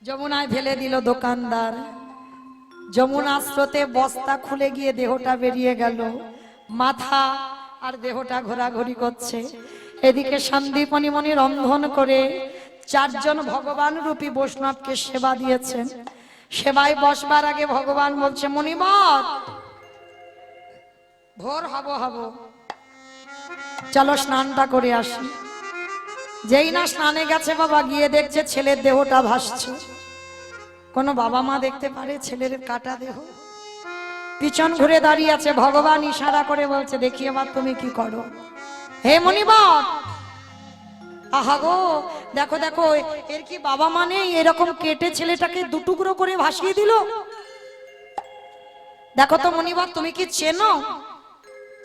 যমুনায় ফেলে দিল দোকানদার। যমুনা স্রোতে বস্তা খুলে গিয়ে দেহটা বেরিয়ে গেল। মাথা আর দেহটা ঘোরাঘুরি করছে। এদিকে সন্দীপনী মনি রন্ধন করে 4 জন ভগবান রূপী বৈষ্ণবকে সেবা দিয়েছেন। সেবায় বসবার আগে ভগবান বলছে, মণিবর ভোর হব হব, চলো স্নানটা করে আসি। যেই না স্নানে গেছে বাবা, গিয়ে দেখছে ছেলের দেহটা ভাসছে। কোনো বাবা মা দেখতে পারে ছেলের কাটা দেহ? পিছন ঘুরে দাঁড়িয়ে আছে। ভগবান ইশারা করে বলছে, দেখি এবার তুমি কি করো। হে মণিবর, আহা গো, দেখো দেখো, এর কি বাবা মা নেই? এরকম কেটে ছেলেটাকে 2 টুকরো করে ভাসিয়ে দিল। দেখো তো মণিবর, তুমি কি চেনো?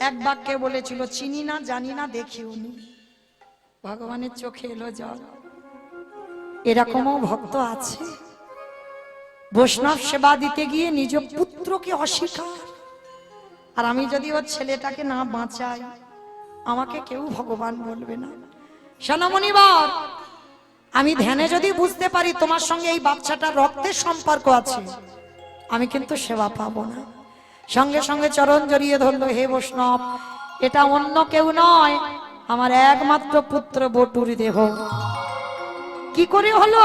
এক বাক্যে বলেছিল, চিনি না, জানি না, দেখিও নি। ভগবানের চোখে এলো জল। এরকমও ভক্ত আছে, বৈষ্ণব সেবা দিতে গিয়ে নিজ পুত্রকে অস্বীকার। আর আমি যদি ওর ছেলেটাকে না বাঁচাই, আমাকে কেউ ভগবান বলবে না। সোনামণিবার, আমি ধ্যানে যদি বুঝতে পারি তোমার সঙ্গে এই বাচ্চাটার রক্তের সম্পর্ক আছে, আমি কিন্তু সেবা পাবো না। সঙ্গে সঙ্গে চরণ জড়িয়ে ধরলো, হে বৈষ্ণব, এটা অন্য কেউ নয়, আমার একমাত্র পুত্র বটুর দেহ। কি করে হলো?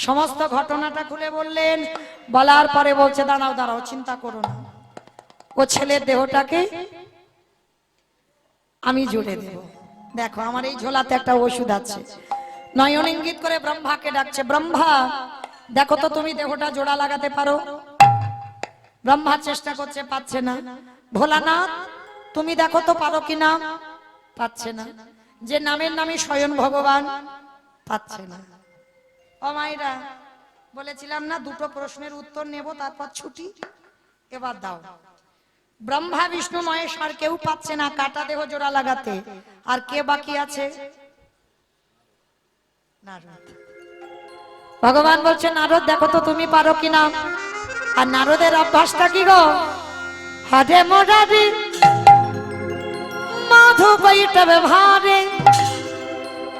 সমস্ত ঘটনাটা খুলে বললেন। বলার পরে বলছে, দাঁড়াও দাঁড়াও, চিন্তা করো না, ও ছেলের দেহটাকে আমি জুড়ে দেব। দেখো আমার এই ঝোলাতে একটা ওষুধ আছে। নয়ন ইঙ্গিত করে ব্রহ্মাকে ডাকছে, ব্রহ্মা দেখো তো তুমি দেহটা জোড়া লাগাতে পারো। ব্রহ্মা চেষ্টা করছে, পাচ্ছে না। ভোলানাথ তুমি দেখো তো পারো কিনা, পাচ্ছে না। যে নামের নামে স্বয়ং ভগবান, পাচ্ছে না। ও মাইরা বলেছিলাম না দুটো প্রশ্নের উত্তর নেব তারপর ছুটি, এবার দাও। ব্রহ্মা বিষ্ণু মহেশ্বর কেউ পাচ্ছে না কাটা দেহ জোড়া লাগাতে। আর কে বাকি আছে? নারদ। ভগবান বলছে নারদ দেখো তো তুমি পারো কিনা। আর নারদের অভ্যাসটা কি গো? হাতে মোরারি মাধু বৈঠবে ভারে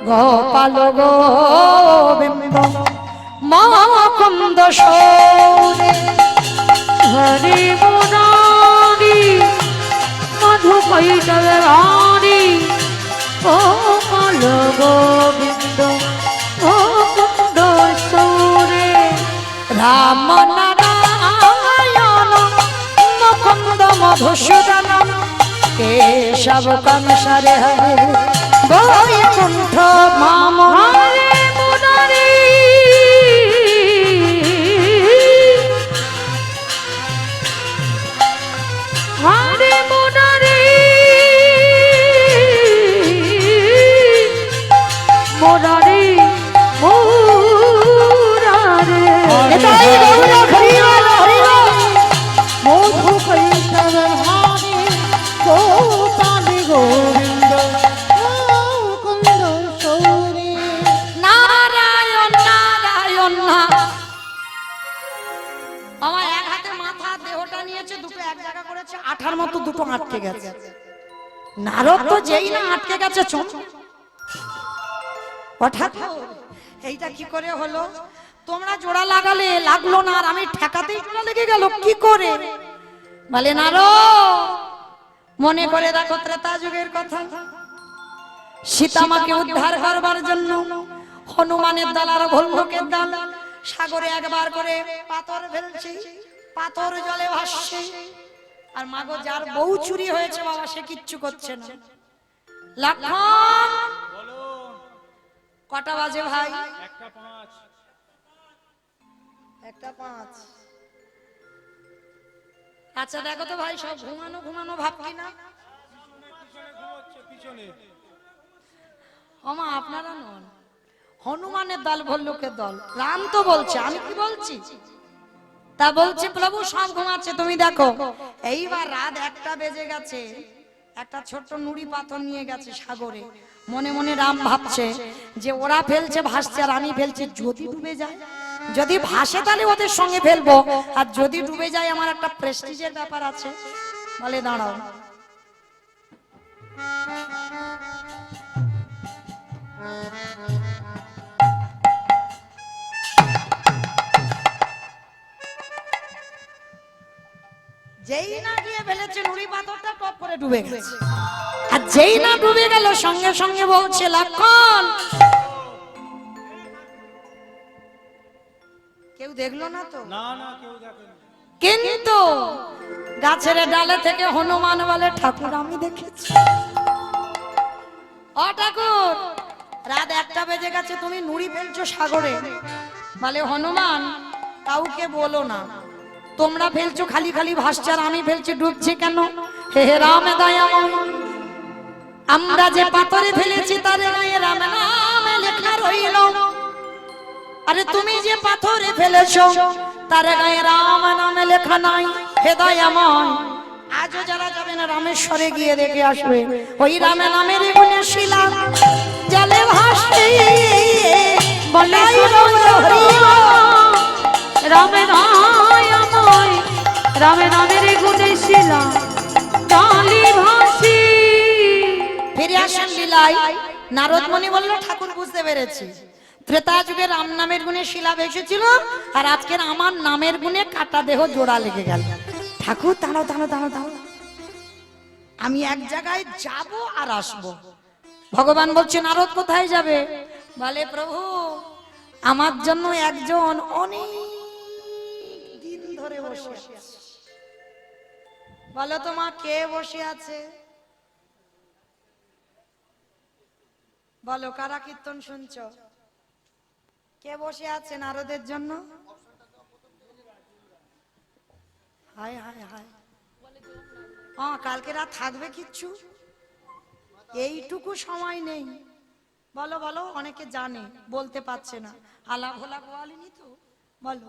গোপাল গোবিন্দ মুকুন্দ সৌরে হরে মুরারি মধু কৈতব রানী গোপাল গোবিন্দ মুকুন্দ সৌরে রাম নারায়ণ মুকুন্দ মধুসূদন কেশব কংসরে হরে বৈকুণ্ঠ মাম। হরে মুরারি হরে মুরারি মুরারি মুরারি এটাই গৌর হরিবল হরিবল। মধু কৈতব হারে গোপাল গোবিন্দ মুকুন্দ সৌরে। নারায়ণ নারায়ণ না। আমার এক হাতে মাথা দেহটা নিয়েছে, দুটো এক জায়গা করেছে, আঠার মতো দুটো আটকে গেছে। নারদ তো যেই না আটকে গেছে চোখ হঠাৎ এইটা কি করে হলো? তোমরা জোড়া লাগালে লাগলো না, আর আমি ঠেকাতেই জোড়া লেগে গেল কি করে? বলে নারদ মনে করে দেখো ত্রেতা যুগের কথা। সীতামাকে উদ্ধার করবার জন্য হনুমানের দল আর ভল্লুকের দল সাগরে একবার করে পাথর ফেলছে, পাথর জলে ভাসছে। আর মাগো যার বউ চুরি হয়েছে বাবা সে কিচ্ছু করছে না। লক্ষণ কটা বাজে ভাই? 1:05। আচ্ছা দেখো তো ভাই সব ঘুমানো ঘুমানো ভাব কিনা? ওমা আপনারা নন, হনুমানের দল ভল্লুকের দল। রাম তো বলছে, আমি কি বলছি? তা বলছে প্রভু সব ঘুমাচ্ছে তুমি দেখো। এইবার রাত 1টা বেজে গেছে, একটা ছোট্ট নুড়ি পাথর নিয়ে গেছে সাগরে। মনে মনে রাম ভাবছে যে ওরা ফেলছে ভাসছে আর আমি ফেলছি, যদি ডুবে যায়, যদি ভাসে তাহলে ওদের সঙ্গে ফেলবো, আর যদি ডুবে যায় আমার একটা প্রেস্টিজের ব্যাপার আছে। বলে দাঁড়াও, যেই না গিয়ে ফেলেছে নুড়ি পাথরটা টপ করে ডুবে গেছে। আর যেই না ডুবে গেল সঙ্গে সঙ্গে বলছে লক্ষণ। কেউ দেখলো না তো? না না কেউ দেখেনি। কিন্তু গাছের ডালে থেকে হনুমান বলে ঠাকুর আমি দেখেছি। ও ঠাকুর রাত 1টা বেজে গেছে, তুমি নুড়ি ফেলছো সাগরে। বলে হনুমান কাউকে বলো না, তোমরা ফেলছো খালি খালি ভাসছে আর আমি ফেলছি ডুবছে কেন? হে রাম দয়াময়, আমরা যে পাথরে ফেলেছি তার গায়ে রাম নাম লেখা রইল। আরে তুমি যে পাথরে ফেলেছো তার গায়ে রাম নামে লেখা নাই। হে দয়াময় আজও যারা যাবেন রামেশ্বরে গিয়ে দেখে আসবে ওই রাম নামের গুণে শিলা জলে ভাসে। বলে রামে নাময় রামে নামের গুণে শিলা জলে ভাসে। ফিরে আসেন লীলায়। নারদ মুনি বলল ঠাকুর বুঝতে পেরেছি, ত্রেতা যুগে রাম নামের গুণে শিলা ভেসেছিল আর আজকের আমার নামের গুণে কাটা দেহ জোড়া লেগে গেল। ঠাকুর দাঁড়াও দাঁড়াও দাঁড়াও দাঁড়াও, আমি এক জায়গায় যাব আর আসবো। ভগবান বলছে নারদ কোথায় যাবে? বলে প্রভু আমার জন্য একজন অনেক দিন ধরে বসে আছে। বলো তো মা কে বসে আছে? বলো কারা কীর্তন শুনছো? কে বসে আছে নারদের জন্য? হায় হায় হায়, কালকে রাত থাকবে কিচ্ছু? এইটুকু সময় নেই। বলো বলো, অনেকে জানে বলতে পারছে না, আলা ভোলা গোয়ালিনি তো। বলো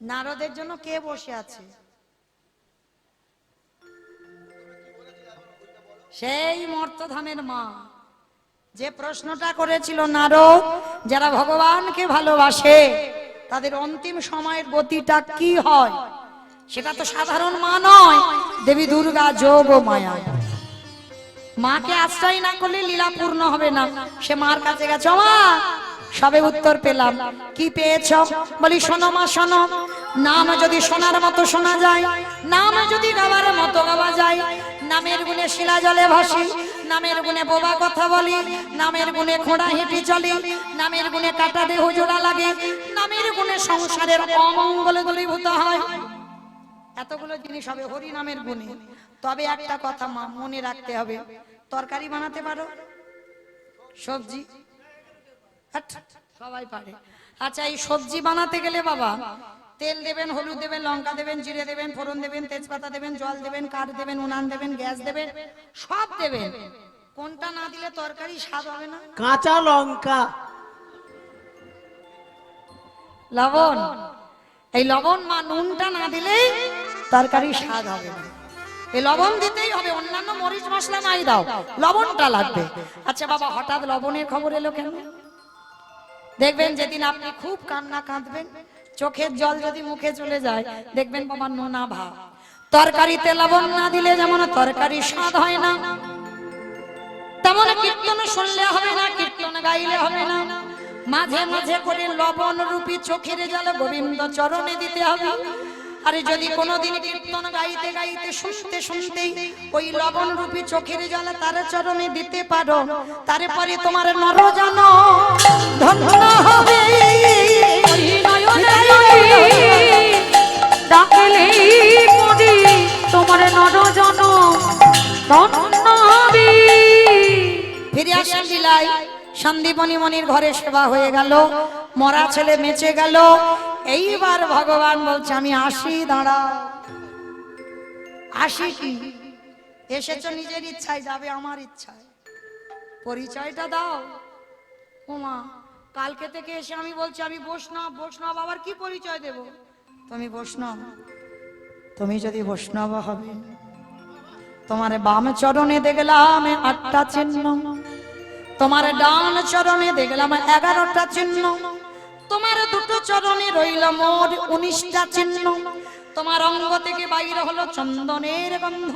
নারদের জন্য কে বসে আছে? সেই মর্তধামের মা যে প্রশ্নটা করেছিল, নারদ যারা ভগবানকে ভালোবাসে তাদের অন্তিম সময়ের গতিটা কি হয়, সেটা তো সাধারণ মা নয়, দেবী দুর্গা যোগ ও মায়া। মাকে আশ্রয় না করলে লীলা পূর্ণ হবে না। সে মার কাছে গেছে, মা সবে উত্তর পেলাম। কি পেয়েছ? বলি শোনো মা শোনো, নাম যদি শোনার মতো শোনা যায়, নাম যদি গাওয়ার মতো গাওয়া যায়, নামের গুণে শিলা জলে ভাসি, নামের গুণে বোবা কথা বলি, নামের গুণে খোঁড়া হেঁটে চলি, নামের গুণে কাটা দেহ জোড়া লাগে, নামের গুণে সংসারের অমঙ্গলে দূরীভূত হয়। এতগুলো জিনিস হবে হরি নামের গুণে। তবে একটা কথা মা মনে রাখতে হবে, তরকারি বানাতে পারো? সবজি সবাই পারে। আচ্ছা, এই সবজি বানাতে গেলে বাবা তেল দেবেন, হলুদ দেবেন, লঙ্কা দেবেন, জিরে দেবেন, ফোড়ন দেবেন, তেজপাতা দেবেন, জল দেবেন, কাঠ দেবেন, উনান দেবেন, গ্যাস দেবেন, সব দেবেন। কোনটা না দিলে তরকারি স্বাদ হবে না? কাঁচা লঙ্কা, লবণ। এই লবণ মা নুনটা না দিলেই তরকারি স্বাদ হবে না। এই লবণ দিতেই হবে, অন্যান্য মরিচ মশলা নাই দাও, লবণটা লাগবে। আচ্ছা বাবা, হঠাৎ লবণের খবর এলো কেন? দেখবেন যেদিন আপনি খুব কান্না কাঁদবেন, চোখের জল যদি মুখে চলে যায়, দেখবেন বাবা নোনা ভাব। তরকারিতে লবণ না দিলে যেমন তরকারি স্বাদ হয় না, তেমন কীর্তন শুনলে হবে না, কীর্তন গাইলে হবে না। মাঝে মাঝে করে লবণ রূপী চোখের জল গোবিন্দ চরণে দিতে হবে। আরে যদি কোনোদিন কীর্তন গাইতে গাইতে শুনতে শুনতেই ওই লবণ রূপী চোখের জল তার চরণে দিতে পারো, তারপরে তোমার নরজন ধন্য হবে। ডাকলে পরি তোমার নরজন ধন্য হবে। ফিরে আসেন লীলায়। সন্দীপনী মনির ঘরে সেবা হয়ে গেল, মরা ছেলে বেঁচে গেল। এইবার ভগবান বলছে আমি আসি, দাঁড়া। আসি কি? এসেছো নিজের ইচ্ছায়, যাবে আমার ইচ্ছায়। পরিচয়টা দাও। ওমা, কালকে থেকে এসে আমি বলছি আমি বৈষ্ণব। বৈষ্ণব আবার কি পরিচয় দেব? তুমি বৈষ্ণব। তুমি যদি বৈষ্ণব হবে, তোমার বাম চরণে দেখলাম 8টা চিহ্ন, তোমার ডান চরণে দেখলাম 11টা চিহ্ন, তোমার দুটো চরণে রইল মোট 19টা চিহ্ন, তোমার অঙ্গ থেকে বাইরে হলো চন্দনের গন্ধ,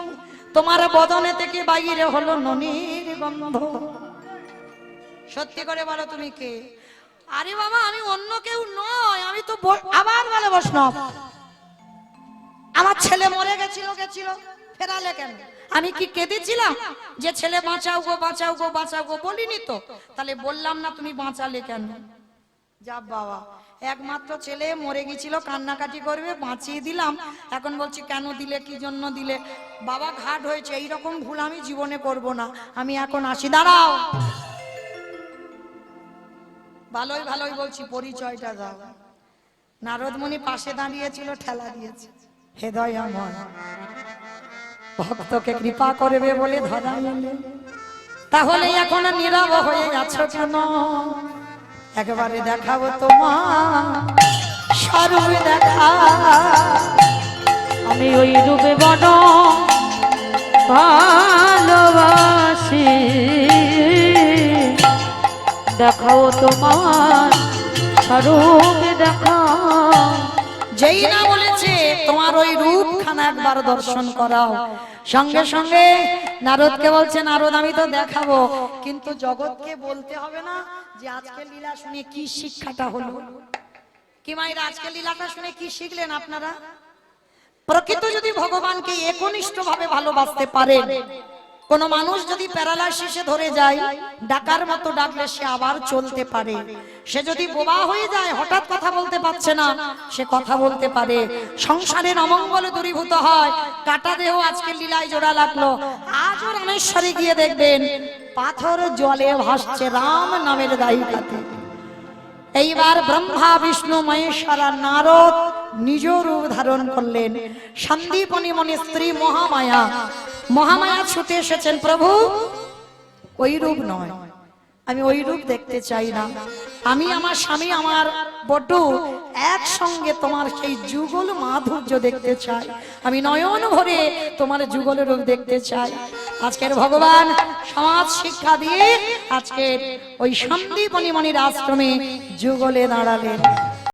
তোমার বদনে থেকে বাইরে হলো ননির গন্ধ। সত্যি করে বলো তুমি কে? আরে বাবা, আমি অন্য কেউ নয়, আমি তো আবার বলে বৈষ্ণব। আমার ছেলে মরে গেছিল, ফেরালে কেন? আমি কি কেঁদেছিলাম যে ছেলে বাঁচাও গো বাঁচাও গো বাঁচাও গো? বলিনি তো। তাহলে বললাম না তুমি বাঁচালে কেন? যা বাবা, একমাত্র ছেলে মরে গেছিল, কান্নাকাটি করবে, বাঁচিয়ে দিলাম। এখন বলছি কেন দিলে, কি জন্য দিলে? বাবা ঘাট হয়েছে, এইরকম ভুল আমি জীবনে করব না। আমি এখন আসি। দাঁড়াও, ভালোই ভালোই বলছি, পরিচয়টা দাও। নারদমণি পাশে দাঁড়িয়েছিল, ঠেলা দিয়েছে। হৃদয় আমার ভক্তকে কৃপা করবে বলে ধরা এলে, তাহলে এখন নীরব হয়ে আছো কেন? একবারে দেখাবো তোমার স্বরূপ দেখা। আমি ওই রূপে বড় ভালোবাসি, দেখাও তোমার স্বরূপ দেখা। যেই না বলেছে তোমার ওই রূপখানা একবার দর্শন করাও, সঙ্গে সঙ্গে নারদকে বলছে, নারদ আমি তো দেখাবো, কিন্তু জগৎকে বলতে হবে না যে আজকে লীলা শুনে কি শিক্ষাটা হলো। কি মায়েরা, আজকে লীলাটা শুনে কি শিখলেন আপনারা? প্রকৃত যদি ভগবানকে একনিষ্ঠ ভাবে ভালোবাসতে পারেন, কোন মানুষ যদি প্যারালাইসিসে ধরে যায়, ডাকার মতো ডাকলে সে আবার চলতে পারে। সে যদি বোবা হয়ে যায়, হঠাৎ কথা বলতে পারছে না, সে কথা বলতে পারে। সংসারের অমঙ্গল দূরীভূত হয়। কাটা দেহ আজকে লীলায় জোড়া লাগলো, আজও রামেশ্বরে গিয়ে দেখবেন পাথর জলে ভাসছে রাম নামের দায়িকাতে। এইবার ব্রহ্মা বিষ্ণু মহেশ্বর আর নারদ নিজ রূপ ধারণ করলেন। সন্দীপনী মনে স্ত্রী মহামায়া, মহামায়া ছুটে এসেছেন, প্রভু ওই রূপ নয়, আমি ওই রূপ দেখতে চাই না। আমি আমার স্বামী আমার বটু একসঙ্গে তোমার সেই যুগল মাধুর্য দেখতে চাই। আমি নয়ন ভরে তোমার যুগল রূপ দেখতে চাই। আজকের ভগবান সমাজ শিক্ষা দিয়ে আজকের ওই সন্দীপনী মণির আশ্রমে যুগলে দাঁড়ালেন।